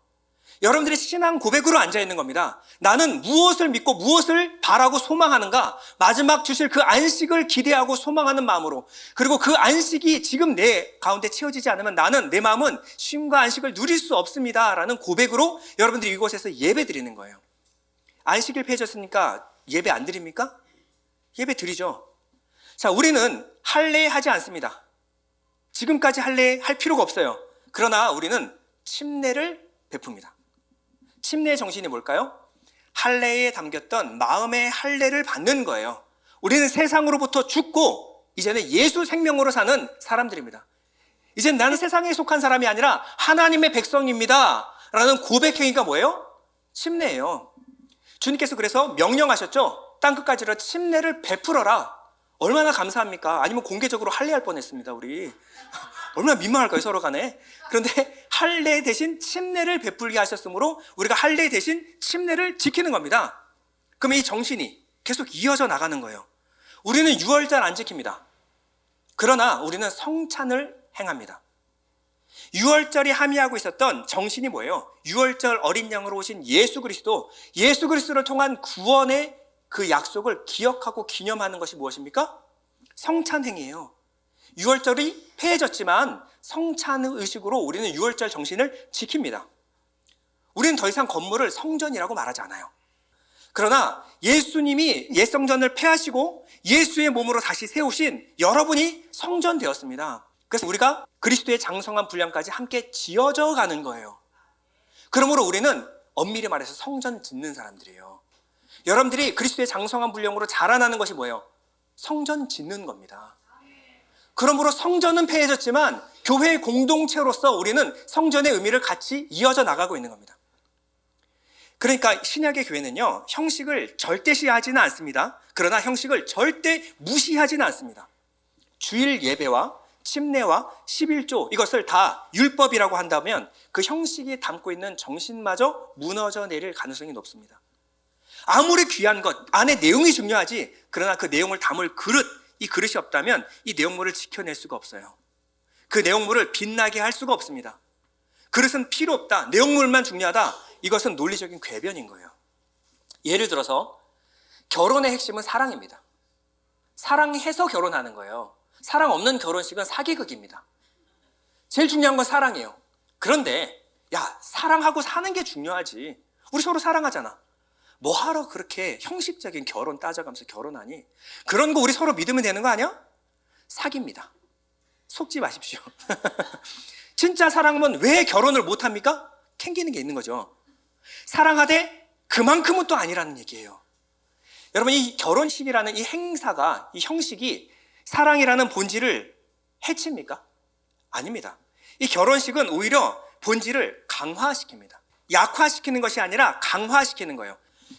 [SPEAKER 1] 여러분들이 신앙 고백으로 앉아 있는 겁니다. 나는 무엇을 믿고 무엇을 바라고 소망하는가? 마지막 주실 그 안식을 기대하고 소망하는 마음으로, 그리고 그 안식이 지금 내 가운데 채워지지 않으면 나는 내 마음은 쉼과 안식을 누릴 수 없습니다 라는 고백으로 여러분들이 이곳에서 예배 드리는 거예요. 안식일 폐해졌으니까 예배 안 드립니까? 예배 드리죠. 자, 우리는 할례하지 않습니다. 지금까지 할례할 필요가 없어요. 그러나 우리는 침례를 베풉니다. 침례의 정신이 뭘까요? 할례에 담겼던 마음의 할례를 받는 거예요. 우리는 세상으로부터 죽고 이제는 예수 생명으로 사는 사람들입니다. 이제 나는 세상에 속한 사람이 아니라 하나님의 백성입니다 라는 고백 행위가 뭐예요? 침례예요. 주님께서 그래서 명령하셨죠. 땅끝까지로 침례를 베풀어라. 얼마나 감사합니까? 아니면 공개적으로 할례할 뻔했습니다. 우리 얼마나 민망할까요, 서로 간에. 그런데 할례 대신 침례를 베풀게 하셨으므로 우리가 할례 대신 침례를 지키는 겁니다. 그럼 이 정신이 계속 이어져 나가는 거예요. 우리는 유월절 안 지킵니다. 그러나 우리는 성찬을 행합니다. 유월절이 함의하고 있었던 정신이 뭐예요? 유월절 어린 양으로 오신 예수 그리스도를 통한 구원의 그 약속을 기억하고 기념하는 것이 무엇입니까? 성찬 행위예요. 유월절이 폐해졌지만 성찬 의식으로 우리는 유월절 정신을 지킵니다. 우리는 더 이상 건물을 성전이라고 말하지 않아요. 그러나 예수님이 옛 성전을 폐하시고 예수의 몸으로 다시 세우신 여러분이 성전 되었습니다. 그래서 우리가 그리스도의 장성한 분량까지 함께 지어져 가는 거예요. 그러므로 우리는 엄밀히 말해서 성전 짓는 사람들이에요. 여러분들이 그리스도의 장성한 분량으로 자라나는 것이 뭐예요? 성전 짓는 겁니다. 그러므로 성전은 폐해졌지만 교회의 공동체로서 우리는 성전의 의미를 같이 이어져 나가고 있는 겁니다. 그러니까 신약의 교회는요, 형식을 절대시하지는 않습니다. 그러나 형식을 절대 무시하지는 않습니다. 주일 예배와 침례와 11조 이것을 다 율법이라고 한다면 그 형식이 담고 있는 정신마저 무너져 내릴 가능성이 높습니다. 아무리 귀한 것, 안에 내용이 중요하지, 그러나 그 내용을 담을 그릇, 이 그릇이 없다면 이 내용물을 지켜낼 수가 없어요. 그 내용물을 빛나게 할 수가 없습니다. 그릇은 필요 없다, 내용물만 중요하다, 이것은 논리적인 궤변인 거예요. 예를 들어서 결혼의 핵심은 사랑입니다. 사랑해서 결혼하는 거예요. 사랑 없는 결혼식은 사기극입니다. 제일 중요한 건 사랑이에요. 그런데 야, 사랑하고 사는 게 중요하지. 우리 서로 사랑하잖아. 뭐하러 그렇게 형식적인 결혼 따져가면서 결혼하니? 그런 거 우리 서로 믿으면 되는 거 아니야? 사기입니다. 속지 마십시오. 진짜 사랑하면 왜 결혼을 못합니까? 캥기는 게 있는 거죠. 사랑하되 그만큼은 또 아니라는 얘기예요. 여러분, 이 결혼식이라는 이 행사가, 이 형식이 사랑이라는 본질을 해칩니까? 아닙니다. 이 결혼식은 오히려 본질을 강화시킵니다. 약화시키는 것이 아니라 강화시키는 거예요.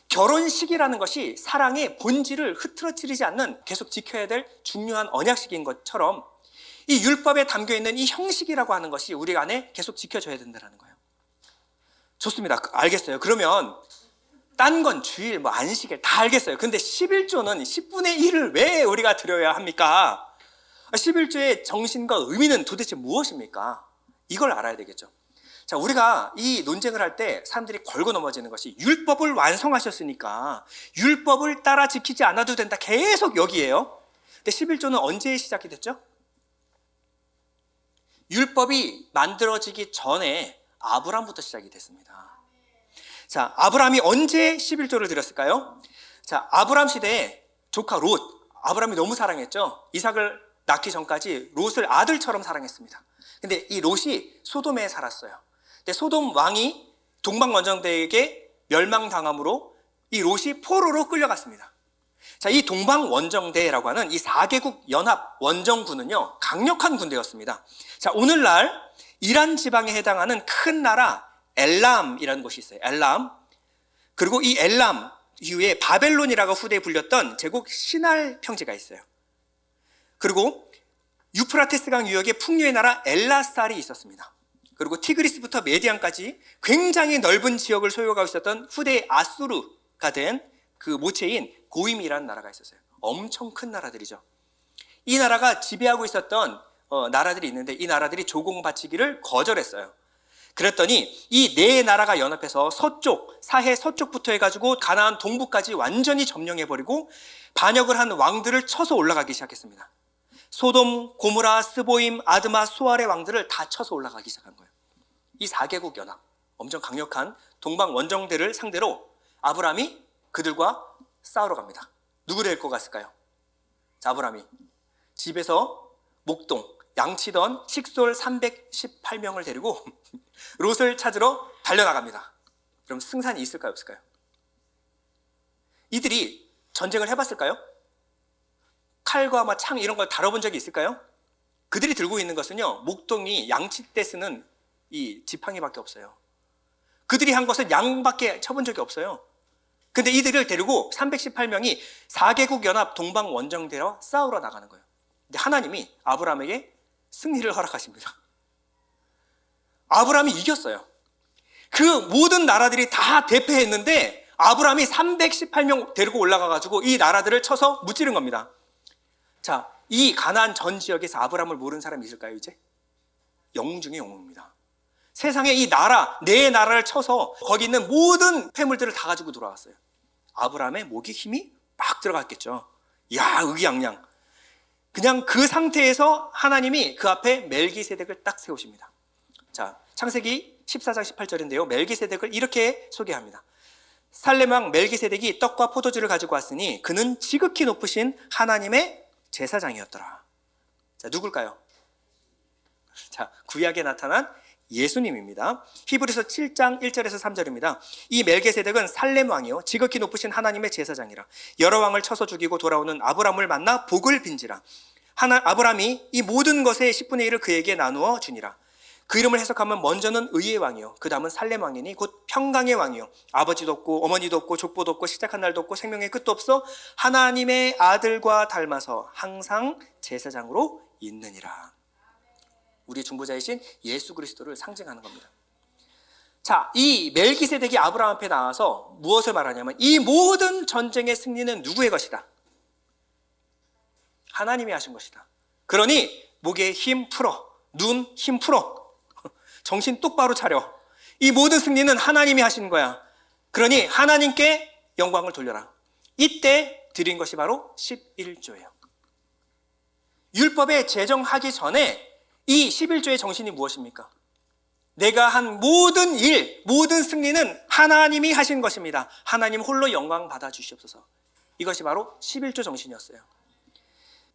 [SPEAKER 1] 결혼식이라는 것이 사랑의 본질을 흐트러뜨리지 않는 계속 지켜야 될 중요한 언약식인 것처럼 이 율법에 담겨있는 이 형식이라고 하는 것이 우리 안에 계속 지켜져야 된다는 거예요. 좋습니다. 알겠어요. 그러면 딴 건 주일, 안식일 다 알겠어요. 근데 11조는 10분의 1을 왜 우리가 드려야 합니까? 11조의 정신과 의미는 도대체 무엇입니까? 이걸 알아야 되겠죠. 자, 우리가 이 논쟁을 할 때 사람들이 걸고 넘어지는 것이 율법을 완성하셨으니까 율법을 따라 지키지 않아도 된다. 계속 여기에요. 근데 11조는 언제 시작이 됐죠? 율법이 만들어지기 전에 아브람부터 시작이 됐습니다. 자, 아브람이 언제 11조를 드렸을까요? 자, 아브람 시대에 조카 롯, 아브람이 너무 사랑했죠. 이삭을 낳기 전까지 롯을 아들처럼 사랑했습니다. 근데 이 롯이 소돔에 살았어요. 근데 소돔 왕이 동방원정대에게 멸망당함으로 이 롯이 포로로 끌려갔습니다. 자, 이 동방원정대라고 하는 이 4개국 연합 원정군은요, 강력한 군대였습니다. 자, 오늘날 이란 지방에 해당하는 큰 나라 엘람이라는 곳이 있어요. 엘람. 그리고 이 엘람 이후에 바벨론이라고 후대에 불렸던 제국 시날 평지가 있어요. 그리고 유프라테스강 유역에 풍류의 나라 엘라살이 있었습니다. 그리고 티그리스부터 메디안까지 굉장히 넓은 지역을 소유하고 있었던 후대의 아수르가 된 그 모체인 고임이라는 나라가 있었어요. 엄청 큰 나라들이죠. 이 나라가 지배하고 있었던 나라들이 있는데 이 나라들이 조공 바치기를 거절했어요. 그랬더니 이 네 나라가 연합해서 서쪽, 사해 서쪽부터 해가지고 가나안 동부까지 완전히 점령해버리고 반역을 한 왕들을 쳐서 올라가기 시작했습니다. 소돔, 고무라, 스보임, 아드마, 수알의 왕들을 다 쳐서 올라가기 시작한 거예요. 이 4개국 연합, 엄청 강력한 동방 원정대를 상대로 아브람이 그들과 싸우러 갑니다. 누구 데리고 갔을까요? 자, 아브람이 집에서 목동, 양치던 식솔 318명을 데리고 롯을 찾으러 달려나갑니다. 그럼 승산이 있을까요, 없을까요? 이들이 전쟁을 해봤을까요? 칼과 창 이런 걸 다뤄본 적이 있을까요? 그들이 들고 있는 것은요, 목동이 양치 때 쓰는 이 지팡이밖에 없어요. 그들이 한 것은 양밖에 쳐본 적이 없어요. 근데 이들을 데리고 318명이 4개국 연합 동방 원정대로 싸우러 나가는 거예요. 근데 하나님이 아브람에게 승리를 허락하십니다. 아브람이 이겼어요. 그 모든 나라들이 다 대패했는데 아브람이 318명 데리고 올라가가지고 이 나라들을 쳐서 무찌른 겁니다. 자, 이 가나안 전 지역에서 아브람을 모르는 사람이 있을까요, 이제? 영웅 중에 영웅입니다. 세상에 이 나라, 네 나라를 쳐서 거기 있는 모든 폐물들을 다 가지고 돌아왔어요. 아브람의 목에 힘이 막 들어갔겠죠. 야, 의기양양. 그냥 그 상태에서 하나님이 그 앞에 멜기세덱을 딱 세우십니다. 자, 창세기 14장 18절인데요. 멜기세덱을 이렇게 소개합니다. 살렘 왕 멜기세덱이 떡과 포도주를 가지고 왔으니 그는 지극히 높으신 하나님의 제사장이었더라. 자, 누굴까요? 자, 구약에 나타난 예수님입니다. 히브리서 7장 1절에서 3절입니다. 이 멜기세덱은 살렘 왕이요 지극히 높으신 하나님의 제사장이라. 여러 왕을 쳐서 죽이고 돌아오는 아브람을 만나 복을 빈지라. 아브람이 이 모든 것의 10분의 1을 그에게 나누어 주니라. 그 이름을 해석하면 먼저는 의의 왕이요 그 다음은 살렘 왕이니 곧 평강의 왕이요 아버지도 없고 어머니도 없고 족보도 없고 시작한 날도 없고 생명의 끝도 없어 하나님의 아들과 닮아서 항상 제사장으로 있느니라. 우리 중보자이신 예수 그리스도를 상징하는 겁니다. 자, 이 멜기세덱이 아브라함 앞에 나와서 무엇을 말하냐면 이 모든 전쟁의 승리는 누구의 것이다? 하나님이 하신 것이다. 그러니 목에 힘 풀어, 눈 힘 풀어, 정신 똑바로 차려. 이 모든 승리는 하나님이 하신 거야. 그러니 하나님께 영광을 돌려라. 이때 드린 것이 바로 11조예요. 율법에 제정하기 전에 이 11조의 정신이 무엇입니까? 내가 한 모든 일, 모든 승리는 하나님이 하신 것입니다. 하나님 홀로 영광 받아 주시옵소서. 이것이 바로 11조 정신이었어요.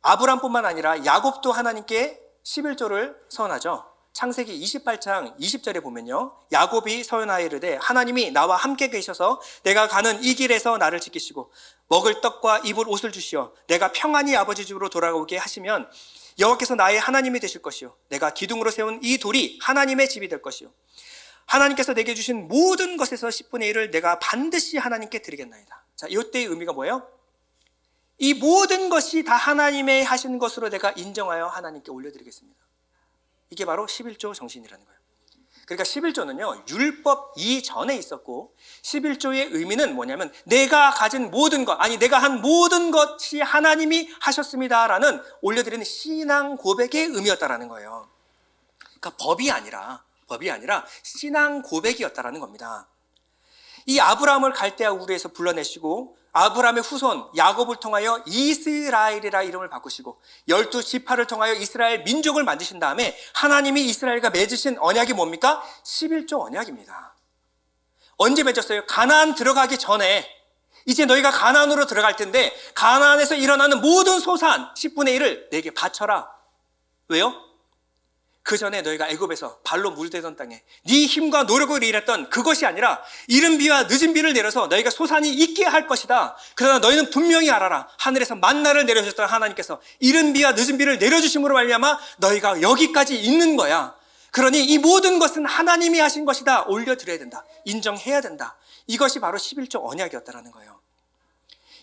[SPEAKER 1] 아브람뿐만 아니라 야곱도 하나님께 11조를 서원하죠. 창세기 28장 20절에 보면요, 야곱이 서원하여 이르되 하나님이 나와 함께 계셔서 내가 가는 이 길에서 나를 지키시고 먹을 떡과 입을 옷을 주시어 내가 평안히 아버지 집으로 돌아오게 하시면 여호와께서 나의 하나님이 되실 것이요 내가 기둥으로 세운 이 돌이 하나님의 집이 될 것이요 하나님께서 내게 주신 모든 것에서 10분의 1을 내가 반드시 하나님께 드리겠나이다. 자, 이때의 의미가 뭐예요? 이 모든 것이 다 하나님의 하신 것으로 내가 인정하여 하나님께 올려드리겠습니다. 이게 바로 11조 정신이라는 거예요. 그러니까 11조는요, 율법 이전에 있었고 11조의 의미는 뭐냐면 내가 가진 모든 것, 아니 내가 한 모든 것이 하나님이 하셨습니다라는 올려드리는 신앙 고백의 의미였다라는 거예요. 그러니까 법이 아니라 신앙 고백이었다라는 겁니다. 이 아브라함을 갈대아 우르에서 불러내시고 아브라함의 후손 야곱을 통하여 이스라엘이라 이름을 바꾸시고 12지파를 통하여 이스라엘 민족을 만드신 다음에 하나님이 이스라엘과 맺으신 언약이 뭡니까? 11조 언약입니다. 언제 맺었어요? 가나안 들어가기 전에. 이제 너희가 가나안으로 들어갈 텐데 가나안에서 일어나는 모든 소산 10분의 1을 내게 바쳐라. 왜요? 그 전에 너희가 애굽에서 발로 물대던 땅에 네 힘과 노력으로 일했던 그것이 아니라 이른 비와 늦은 비를 내려서 너희가 소산이 있게 할 것이다. 그러나 너희는 분명히 알아라. 하늘에서 만나를 내려주셨던 하나님께서 이른 비와 늦은 비를 내려주심으로 말미암아 너희가 여기까지 있는 거야. 그러니 이 모든 것은 하나님이 하신 것이다. 올려드려야 된다. 인정해야 된다. 이것이 바로 11조 언약이었다라는 거예요.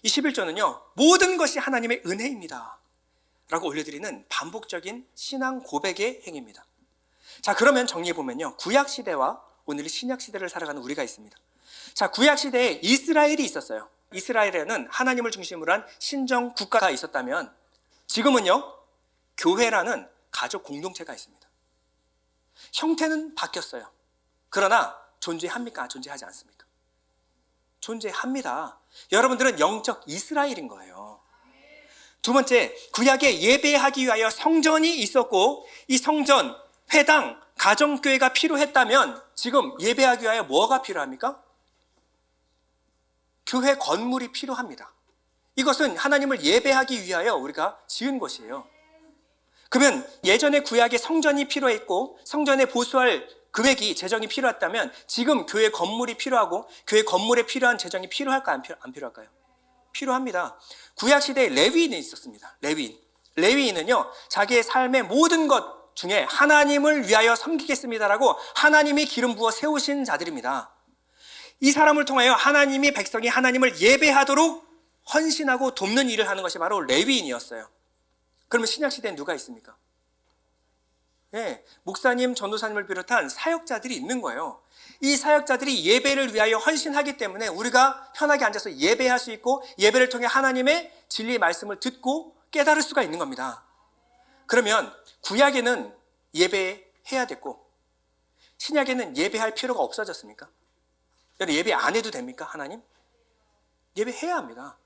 [SPEAKER 1] 이 11조는요, 모든 것이 하나님의 은혜입니다 라고 올려드리는 반복적인 신앙 고백의 행위입니다. 자, 그러면 정리해보면요, 구약시대와 오늘 신약시대를 살아가는 우리가 있습니다. 자, 구약시대에 이스라엘이 있었어요. 이스라엘에는 하나님을 중심으로 한 신정 국가가 있었다면 지금은요, 교회라는 가족 공동체가 있습니다. 형태는 바뀌었어요. 그러나 존재합니까? 존재하지 않습니까? 존재합니다. 여러분들은 영적 이스라엘인 거예요. 두 번째, 구약에 예배하기 위하여 성전이 있었고 이 성전, 회당, 가정교회가 필요했다면 지금 예배하기 위하여 뭐가 필요합니까? 교회 건물이 필요합니다. 이것은 하나님을 예배하기 위하여 우리가 지은 것이에요. 그러면 예전에 구약에 성전이 필요했고 성전에 보수할 금액이 재정이 필요했다면 지금 교회 건물이 필요하고 교회 건물에 필요한 재정이 필요할까요? 안 필요할까요? 필요합니다. 구약시대에 레위인이 있었습니다. 레위인은요, 자기의 삶의 모든 것 중에 하나님을 위하여 섬기겠습니다라고 하나님이 기름 부어 세우신 자들입니다. 이 사람을 통하여 하나님이 백성이 하나님을 예배하도록 헌신하고 돕는 일을 하는 것이 바로 레위인이었어요. 그러면 신약시대엔 누가 있습니까? 네, 목사님, 전도사님을 비롯한 사역자들이 있는 거예요. 이 사역자들이 예배를 위하여 헌신하기 때문에 우리가 편하게 앉아서 예배할 수 있고 예배를 통해 하나님의 진리의 말씀을 듣고 깨달을 수가 있는 겁니다. 그러면 구약에는 예배해야 됐고 신약에는 예배할 필요가 없어졌습니까? 여러분, 예배 안 해도 됩니까? 하나님? 예배해야 합니다.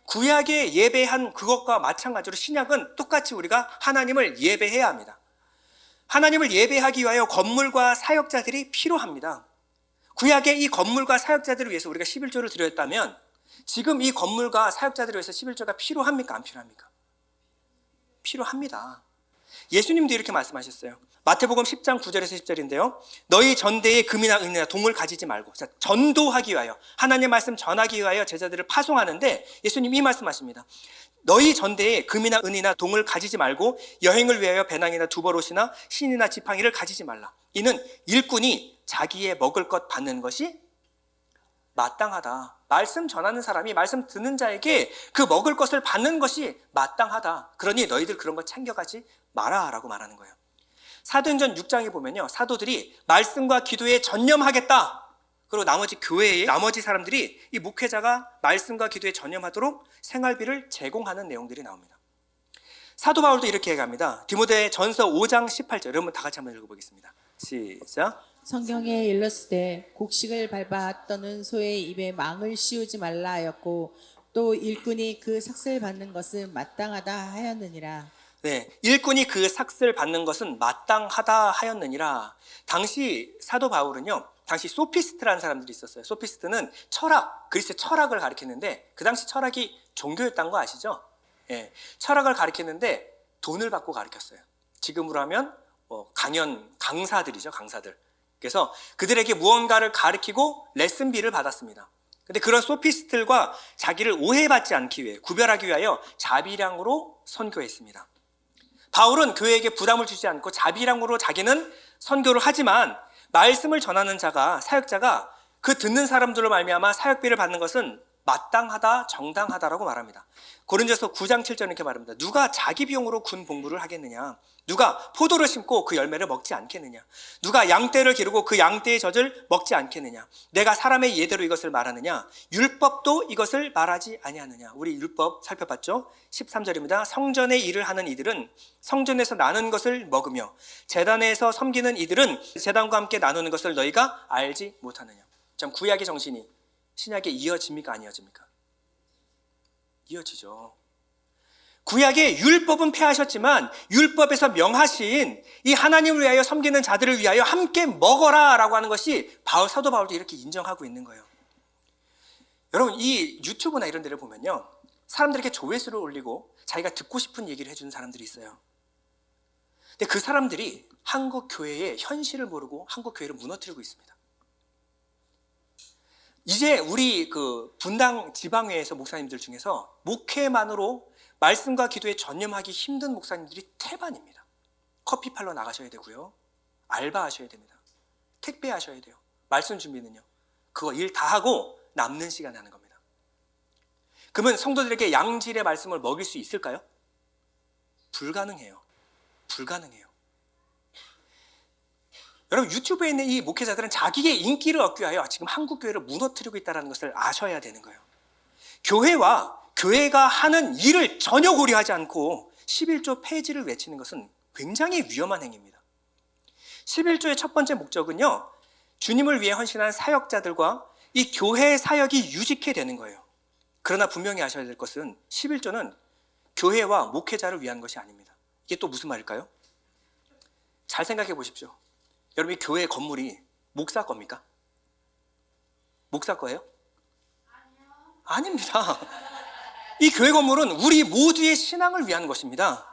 [SPEAKER 1] 구약에 예배한 그것과 마찬가지로 신약은 똑같이 우리가 하나님을 예배해야 합니다. 하나님을 예배하기 위하여 건물과 사역자들이 필요합니다. 구약의 이 건물과 사역자들을 위해서 우리가 11조를 드렸다면 지금 이 건물과 사역자들을 위해서 11조가 필요합니까? 안 필요합니까? 필요합니다. 예수님도 이렇게 말씀하셨어요. 마태복음 10장 9절에서 10절인데요. 너희 전대에 금이나 은이나 동을 가지지 말고, 자, 전도하기 위하여, 하나님의 말씀 전하기 위하여 제자들을 파송하는데 예수님이 이 말씀하십니다. 너희 전대에 금이나 은이나 동을 가지지 말고 여행을 위하여 배낭이나 두버롯이나 신이나 지팡이를 가지지 말라. 이는 일꾼이 자기의 먹을 것 받는 것이 마땅하다. 말씀 전하는 사람이 말씀 듣는 자에게 그 먹을 것을 받는 것이 마땅하다. 그러니 너희들 그런 거 챙겨가지 마라 라고 말하는 거예요. 사도행전 6장에 보면요, 사도들이 말씀과 기도에 전념하겠다. 그리고 나머지 교회의 나머지 사람들이 이 목회자가 말씀과 기도에 전념하도록 생활비를 제공하는 내용들이 나옵니다. 사도 바울도 이렇게 얘기합니다. 디모데 전서 5장 18절, 여러분 다 같이 한번 읽어보겠습니다. 시작.
[SPEAKER 2] 성경에 일렀으되 곡식을 밟아 떠는 소의 입에 망을 씌우지 말라 하였고 또 일꾼이 그 삭슬 받는 것은 마땅하다 하였느니라.
[SPEAKER 1] 네, 일꾼이 그 삭슬 받는 것은 마땅하다 하였느니라. 당시 사도 바울은요, 당시 소피스트라는 사람들이 있었어요. 소피스트는 철학, 그리스의 철학을 가리켰는데 그 당시 철학이 종교였다는 거 아시죠? 예, 철학을 가리켰는데 돈을 받고 가르쳤어요. 지금으로 하면 강사들이죠, 강사들. 그래서 그들에게 무언가를 가르치고 레슨비를 받았습니다. 근데 그런 소피스트들과 자기를 오해받지 않기 위해, 구별하기 위하여 자비량으로 선교했습니다. 바울은 교회에게 부담을 주지 않고 자비량으로 자기는 선교를 하지만 말씀을 전하는 자가, 사역자가 그 듣는 사람들로 말미암아 사역비를 받는 것은 마땅하다, 정당하다라고 말합니다. 고린도서 9장 7절 이렇게 말합니다. 누가 자기 비용으로 군 복무를 하겠느냐? 누가 포도를 심고 그 열매를 먹지 않겠느냐? 누가 양떼를 기르고 그 양떼의 젖을 먹지 않겠느냐? 내가 사람의 예대로 이것을 말하느냐? 율법도 이것을 말하지 아니하느냐? 우리 율법 살펴봤죠? 13절입니다. 성전의 일을 하는 이들은 성전에서 나눈 것을 먹으며 제단에서 섬기는 이들은 제단과 함께 나누는 것을 너희가 알지 못하느냐? 참 구약의 정신이 신약에 이어집니까? 안 이어집니까? 이어지죠. 구약의 율법은 폐하셨지만 율법에서 명하신 이 하나님을 위하여 섬기는 자들을 위하여 함께 먹어라 라고 하는 것이 사도 바울도 이렇게 인정하고 있는 거예요. 여러분, 이 유튜브나 이런 데를 보면요, 사람들에게 조회수를 올리고 자기가 듣고 싶은 얘기를 해주는 사람들이 있어요. 근데 그 사람들이 한국 교회의 현실을 모르고 한국 교회를 무너뜨리고 있습니다. 이제 우리 그 분당 지방회에서 목사님들 중에서 목회만으로 말씀과 기도에 전념하기 힘든 목사님들이 태반입니다. 커피 팔러 나가셔야 되고요, 알바하셔야 됩니다, 택배하셔야 돼요. 말씀 준비는요, 그거 일 다 하고 남는 시간에 하는 겁니다. 그러면 성도들에게 양질의 말씀을 먹일 수 있을까요? 불가능해요. 불가능해요. 여러분, 유튜브에 있는 이 목회자들은 자기의 인기를 얻기 위하여 지금 한국 교회를 무너뜨리고 있다는 것을 아셔야 되는 거예요. 교회가 하는 일을 전혀 고려하지 않고 11조 폐지를 외치는 것은 굉장히 위험한 행위입니다. 11조의 첫 번째 목적은요, 주님을 위해 헌신한 사역자들과 이 교회 사역이 유지케 되는 거예요. 그러나 분명히 아셔야 될 것은 11조는 교회와 목회자를 위한 것이 아닙니다. 이게 또 무슨 말일까요? 잘 생각해 보십시오. 여러분, 이 교회 건물이 목사 겁니까? 목사 거예요? 아닙니다. 이 교회 건물은 우리 모두의 신앙을 위한 것입니다.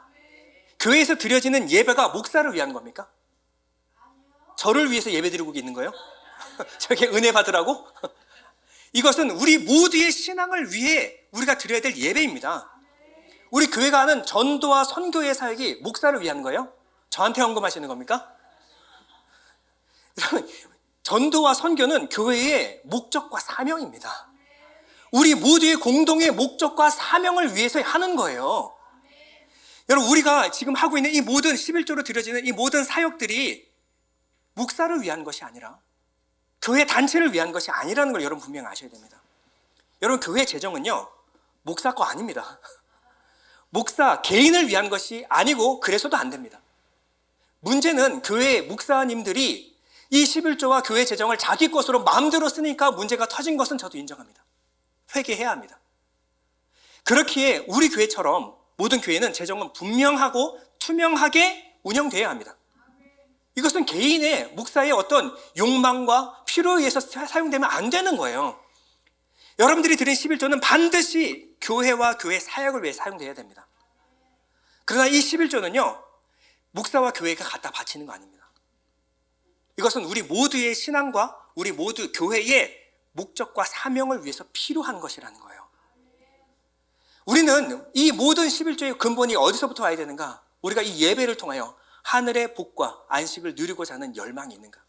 [SPEAKER 1] 교회에서 드려지는 예배가 목사를 위한 겁니까? 저를 위해서 예배 드리고 있는 거예요? 저게 은혜 받으라고? 이것은 우리 모두의 신앙을 위해 우리가 드려야 될 예배입니다. 우리 교회가 하는 전도와 선교의 사역이 목사를 위한 거예요? 저한테 헌금하시는 겁니까? 전도와 선교는 교회의 목적과 사명입니다. 우리 모두의 공동의 목적과 사명을 위해서 하는 거예요. 여러분, 우리가 지금 하고 있는 이 모든 11조로 드려지는 이 모든 사역들이 목사를 위한 것이 아니라 교회 단체를 위한 것이 아니라는 걸 여러분 분명히 아셔야 됩니다. 여러분, 교회 재정은요, 목사 거 아닙니다. 목사 개인을 위한 것이 아니고 그래서도 안 됩니다. 문제는 교회 목사님들이 이 11조와 교회 재정을 자기 것으로 마음대로 쓰니까 문제가 터진 것은 저도 인정합니다. 회개해야 합니다. 그렇기에 우리 교회처럼 모든 교회는 재정은 분명하고 투명하게 운영되어야 합니다. 이것은 개인의 목사의 어떤 욕망과 필요에 의해서 사용되면 안 되는 거예요. 여러분들이 드린 11조는 반드시 교회와 교회 사역을 위해 사용되어야 됩니다. 그러나 이 11조는요, 목사와 교회가 갖다 바치는 거 아닙니다. 이것은 우리 모두의 신앙과 우리 모두 교회의 목적과 사명을 위해서 필요한 것이라는 거예요. 우리는 이 모든 11조의 근본이 어디서부터 와야 되는가? 우리가 이 예배를 통하여 하늘의 복과 안식을 누리고자 하는 열망이 있는가?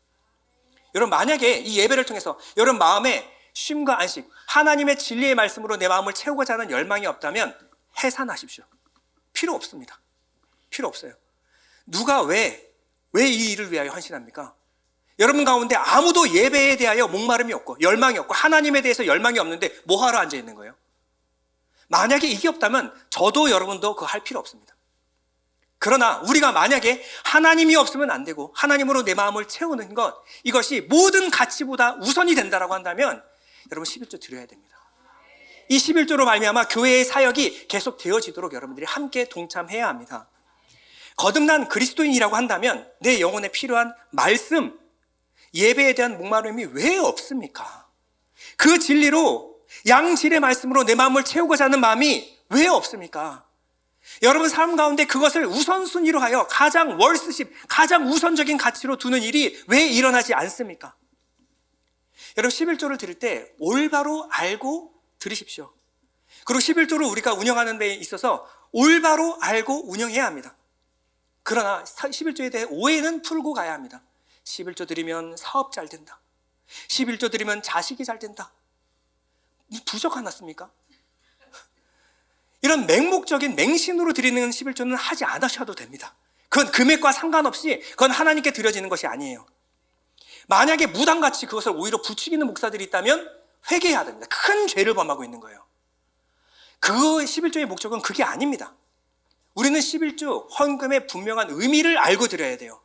[SPEAKER 1] 여러분, 만약에 이 예배를 통해서 여러분 마음에 쉼과 안식, 하나님의 진리의 말씀으로 내 마음을 채우고자 하는 열망이 없다면 해산하십시오. 필요 없습니다. 필요 없어요. 누가 왜 이 일을 위하여 헌신합니까? 여러분 가운데 아무도 예배에 대하여 목마름이 없고 열망이 없고 하나님에 대해서 열망이 없는데 뭐하러 앉아 있는 거예요? 만약에 이게 없다면 저도 여러분도 그거 할 필요 없습니다. 그러나 우리가 만약에 하나님이 없으면 안 되고 하나님으로 내 마음을 채우는 것, 이것이 모든 가치보다 우선이 된다라고 한다면 여러분 11조 드려야 됩니다. 이 11조로 말미암아 교회의 사역이 계속 되어지도록 여러분들이 함께 동참해야 합니다. 거듭난 그리스도인이라고 한다면 내 영혼에 필요한 말씀, 예배에 대한 목마름이 왜 없습니까? 그 진리로 양질의 말씀으로 내 마음을 채우고자 하는 마음이 왜 없습니까? 여러분 삶 가운데 그것을 우선순위로 하여 가장 월스십, 가장 우선적인 가치로 두는 일이 왜 일어나지 않습니까? 여러분 11조를 드릴 때 올바로 알고 드리십시오. 그리고 11조를 우리가 운영하는 데 있어서 올바로 알고 운영해야 합니다. 그러나 11조에 대해 오해는 풀고 가야 합니다. 11조 드리면 사업 잘 된다. 11조 드리면 자식이 잘 된다. 부적 하나 씁니까? 이런 맹목적인 맹신으로 드리는 11조는 하지 않으셔도 됩니다. 그건 금액과 상관없이 그건 하나님께 드려지는 것이 아니에요. 만약에 무당같이 그것을 오히려 부추기는 목사들이 있다면 회개해야 됩니다. 큰 죄를 범하고 있는 거예요. 그 11조의 목적은 그게 아닙니다. 우리는 11조 헌금의 분명한 의미를 알고 드려야 돼요.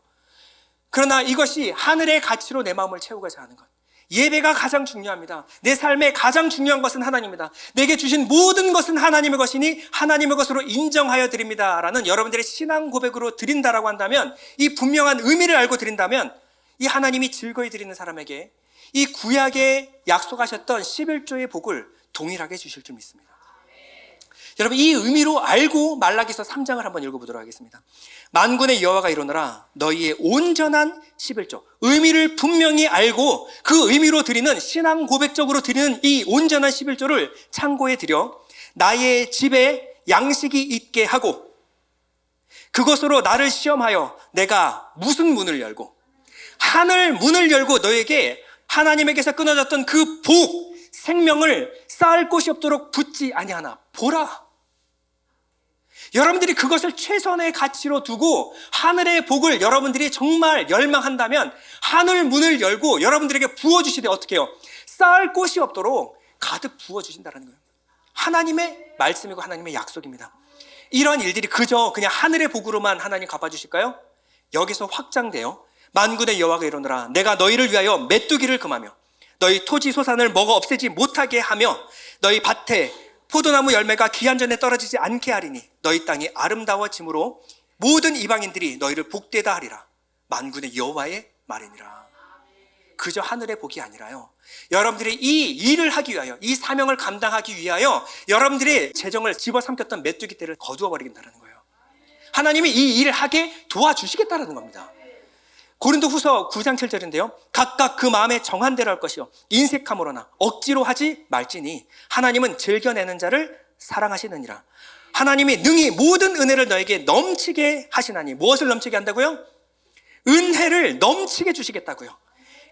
[SPEAKER 1] 그러나 이것이 하늘의 가치로 내 마음을 채우고자 하는 것, 예배가 가장 중요합니다. 내 삶에 가장 중요한 것은 하나님입니다. 내게 주신 모든 것은 하나님의 것이니 하나님의 것으로 인정하여 드립니다 라는 여러분들의 신앙 고백으로 드린다라고 한다면, 이 분명한 의미를 알고 드린다면 이 하나님이 즐거이 드리는 사람에게 이 구약에 약속하셨던 11조의 복을 동일하게 주실 줄 믿습니다. 여러분 이 의미로 알고 말라기서 3장을 한번 읽어보도록 하겠습니다. 만군의 여호와가 이르노라, 너희의 온전한 11조, 의미를 분명히 알고 그 의미로 드리는, 신앙 고백적으로 드리는 이 온전한 11조를 창고에 들여 나의 집에 양식이 있게 하고 그것으로 나를 시험하여 내가 무슨 문을 열고, 하늘 문을 열고 너에게 하나님에게서 끊어졌던 그 복, 생명을 쌓을 곳이 없도록 붙지 아니하나 보라. 여러분들이 그것을 최선의 가치로 두고 하늘의 복을 여러분들이 정말 열망한다면 하늘 문을 열고 여러분들에게 부어주시되 어떻게 해요? 쌓을 곳이 없도록 가득 부어주신다는 거예요. 하나님의 말씀이고 하나님의 약속입니다. 이러한 일들이 그저 그냥 하늘의 복으로만 하나님 갚아주실까요? 여기서 확장돼요. 만군의 여호와가 이르노라, 내가 너희를 위하여 메뚜기를 금하며 너희 토지 소산을 먹어 없애지 못하게 하며 너희 밭에 포도나무 열매가 기한 전에 떨어지지 않게 하리니 너희 땅이 아름다워짐으로 모든 이방인들이 너희를 복되다 하리라. 만군의 여호와의 말이니라. 그저 하늘의 복이 아니라요, 여러분들이 이 일을 하기 위하여, 이 사명을 감당하기 위하여 여러분들의 재정을 집어삼켰던 메뚜기 떼를 거두어 버리겠다는 거예요. 하나님이 이 일을 하게 도와주시겠다는 겁니다. 고린도후서 9장 7절인데요. 각각 그 마음에 정한 대로 할 것이요 인색함으로나 억지로 하지 말지니 하나님은 즐겨내는 자를 사랑하시느니라. 하나님이 능히 모든 은혜를 너에게 넘치게 하시나니, 무엇을 넘치게 한다고요? 은혜를 넘치게 주시겠다고요.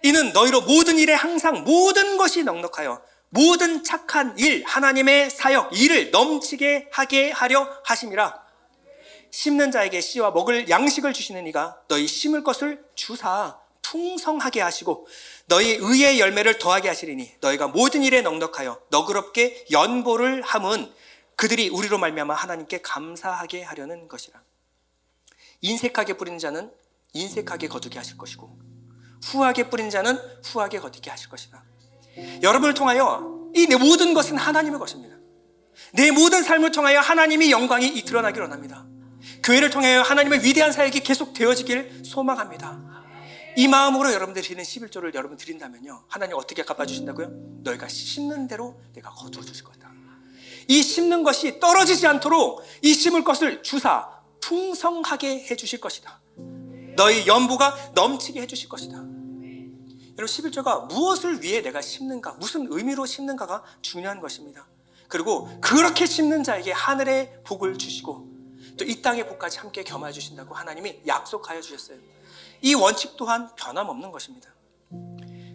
[SPEAKER 1] 이는 너희로 모든 일에 항상 모든 것이 넉넉하여 모든 착한 일, 하나님의 사역, 일을 넘치게 하게 하려 하심이라. 심는 자에게 씨와 먹을 양식을 주시는 이가 너희 심을 것을 주사 풍성하게 하시고 너희 의의 열매를 더하게 하시리니 너희가 모든 일에 넉넉하여 너그럽게 연보를 함은 그들이 우리로 말미암아 하나님께 감사하게 하려는 것이라. 인색하게 뿌리는 자는 인색하게 거두게 하실 것이고 후하게 뿌리는 자는 후하게 거두게 하실 것이다. 여러분을 통하여 이 내 모든 것은 하나님의 것입니다. 내 모든 삶을 통하여 하나님의 영광이 드러나기를 원합니다. 교회를 통하여 하나님의 위대한 사역이 계속 되어지길 소망합니다. 이 마음으로 여러분들이 드리는 11조를 여러분 드린다면요, 하나님 어떻게 갚아주신다고요? 너희가 심는 대로 내가 거두어 주실 거다. 이 심는 것이 떨어지지 않도록 이 심을 것을 주사 풍성하게 해주실 것이다. 너희 연보가 넘치게 해주실 것이다. 여러분 11조가 무엇을 위해 내가 심는가, 무슨 의미로 심는가가 중요한 것입니다. 그리고 그렇게 심는 자에게 하늘의 복을 주시고 또 이 땅의 복까지 함께 겸하여 주신다고 하나님이 약속하여 주셨어요. 이 원칙 또한 변함없는 것입니다.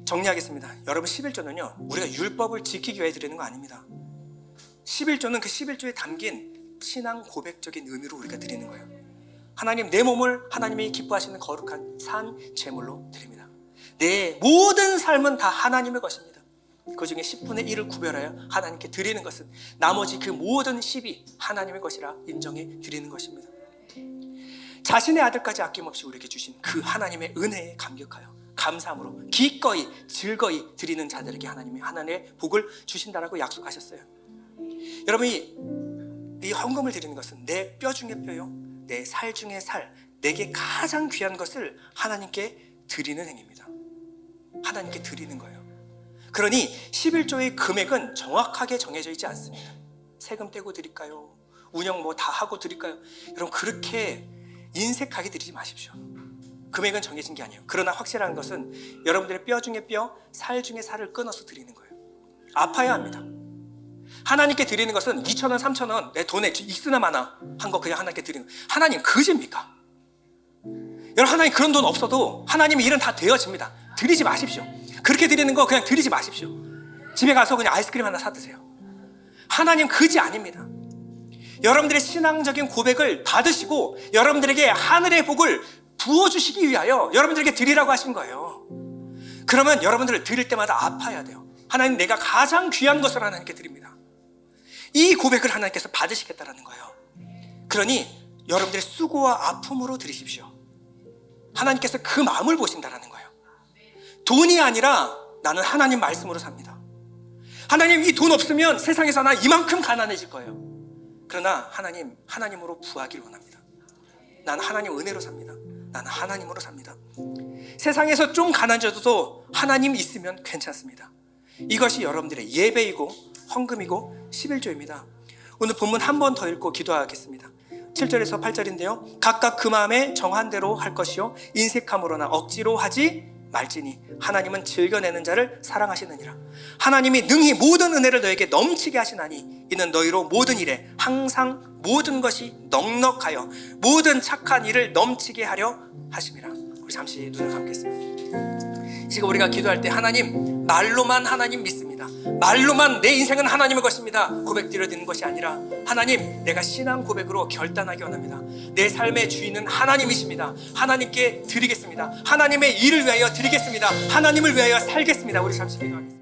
[SPEAKER 1] 정리하겠습니다. 여러분 11조는요, 우리가 율법을 지키기 위해 드리는 거 아닙니다. 11조는 그 11조에 담긴 신앙 고백적인 의미로 우리가 드리는 거예요. 하나님, 내 몸을 하나님이 기뻐하시는 거룩한 산 제물로 드립니다. 내 모든 삶은 다 하나님의 것입니다. 그 중에 10분의 1을 구별하여 하나님께 드리는 것은 나머지 그 모든 10이 하나님의 것이라 인정해 드리는 것입니다. 자신의 아들까지 아낌없이 우리에게 주신 그 하나님의 은혜에 감격하여 감사함으로 기꺼이 즐거이 드리는 자들에게 하나님이 하나님의 복을 주신다라고 약속하셨어요. 여러분이 이 헌금을 드리는 것은 내 뼈 중에 뼈요, 내 살 중에 살, 내게 가장 귀한 것을 하나님께 드리는 행위입니다. 하나님께 드리는 거예요. 그러니 11조의 금액은 정확하게 정해져 있지 않습니다. 세금 떼고 드릴까요? 운영 뭐 다 하고 드릴까요? 여러분, 그렇게 인색하게 드리지 마십시오. 금액은 정해진 게 아니에요. 그러나 확실한 것은 여러분들의 뼈 중에 뼈, 살 중에 살을 끊어서 드리는 거예요. 아파야 합니다. 하나님께 드리는 것은 2,000원, 3,000원 내 돈에 있으나 마나 한 거 그냥 하나님께 드리는 거예요. 하나님 그지입니까? 여러분, 하나님 그런 돈 없어도 하나님의 일은 다 되어집니다. 드리지 마십시오. 그렇게 드리는 거 그냥 드리지 마십시오. 집에 가서 그냥 아이스크림 하나 사 드세요. 하나님 그지 아닙니다. 여러분들의 신앙적인 고백을 받으시고 여러분들에게 하늘의 복을 부어주시기 위하여 여러분들에게 드리라고 하신 거예요. 그러면 여러분들을 드릴 때마다 아파야 돼요. 하나님, 내가 가장 귀한 것을 하나님께 드립니다. 이 고백을 하나님께서 받으시겠다라는 거예요. 그러니 여러분들의 수고와 아픔으로 드리십시오. 하나님께서 그 마음을 보신다라는 거예요. 돈이 아니라 나는 하나님 말씀으로 삽니다. 하나님, 이 돈 없으면 세상에서 나 이만큼 가난해질 거예요. 그러나 하나님, 하나님으로 부하기를 원합니다. 나는 하나님 은혜로 삽니다. 나는 하나님으로 삽니다. 세상에서 좀 가난해져도 하나님 있으면 괜찮습니다. 이것이 여러분들의 예배이고 헌금이고 11조입니다. 오늘 본문 한 번 더 읽고 기도하겠습니다. 7절에서 8절인데요. 각각 그 마음에 정한 대로 할 것이요 인색함으로나 억지로 하지 말지니 하나님은 즐겨내는 자를 사랑하시느니라. 하나님이 능히 모든 은혜를 너에게 넘치게 하시나니 이는 너희로 모든 일에 항상 모든 것이 넉넉하여 모든 착한 일을 넘치게 하려 하심이라. 우리 잠시 눈을 감겠습니다. 지금 우리가 기도할 때 하나님, 말로만 하나님 믿습니다. 말로만 내 인생은 하나님의 것입니다 고백드려야 것이 아니라 하나님, 내가 신앙 고백으로 결단하기 원합니다. 내 삶의 주인은 하나님이십니다. 하나님께 드리겠습니다. 하나님의 일을 위하여 드리겠습니다. 하나님을 위하여 살겠습니다. 우리 잠시 기도하겠습니다.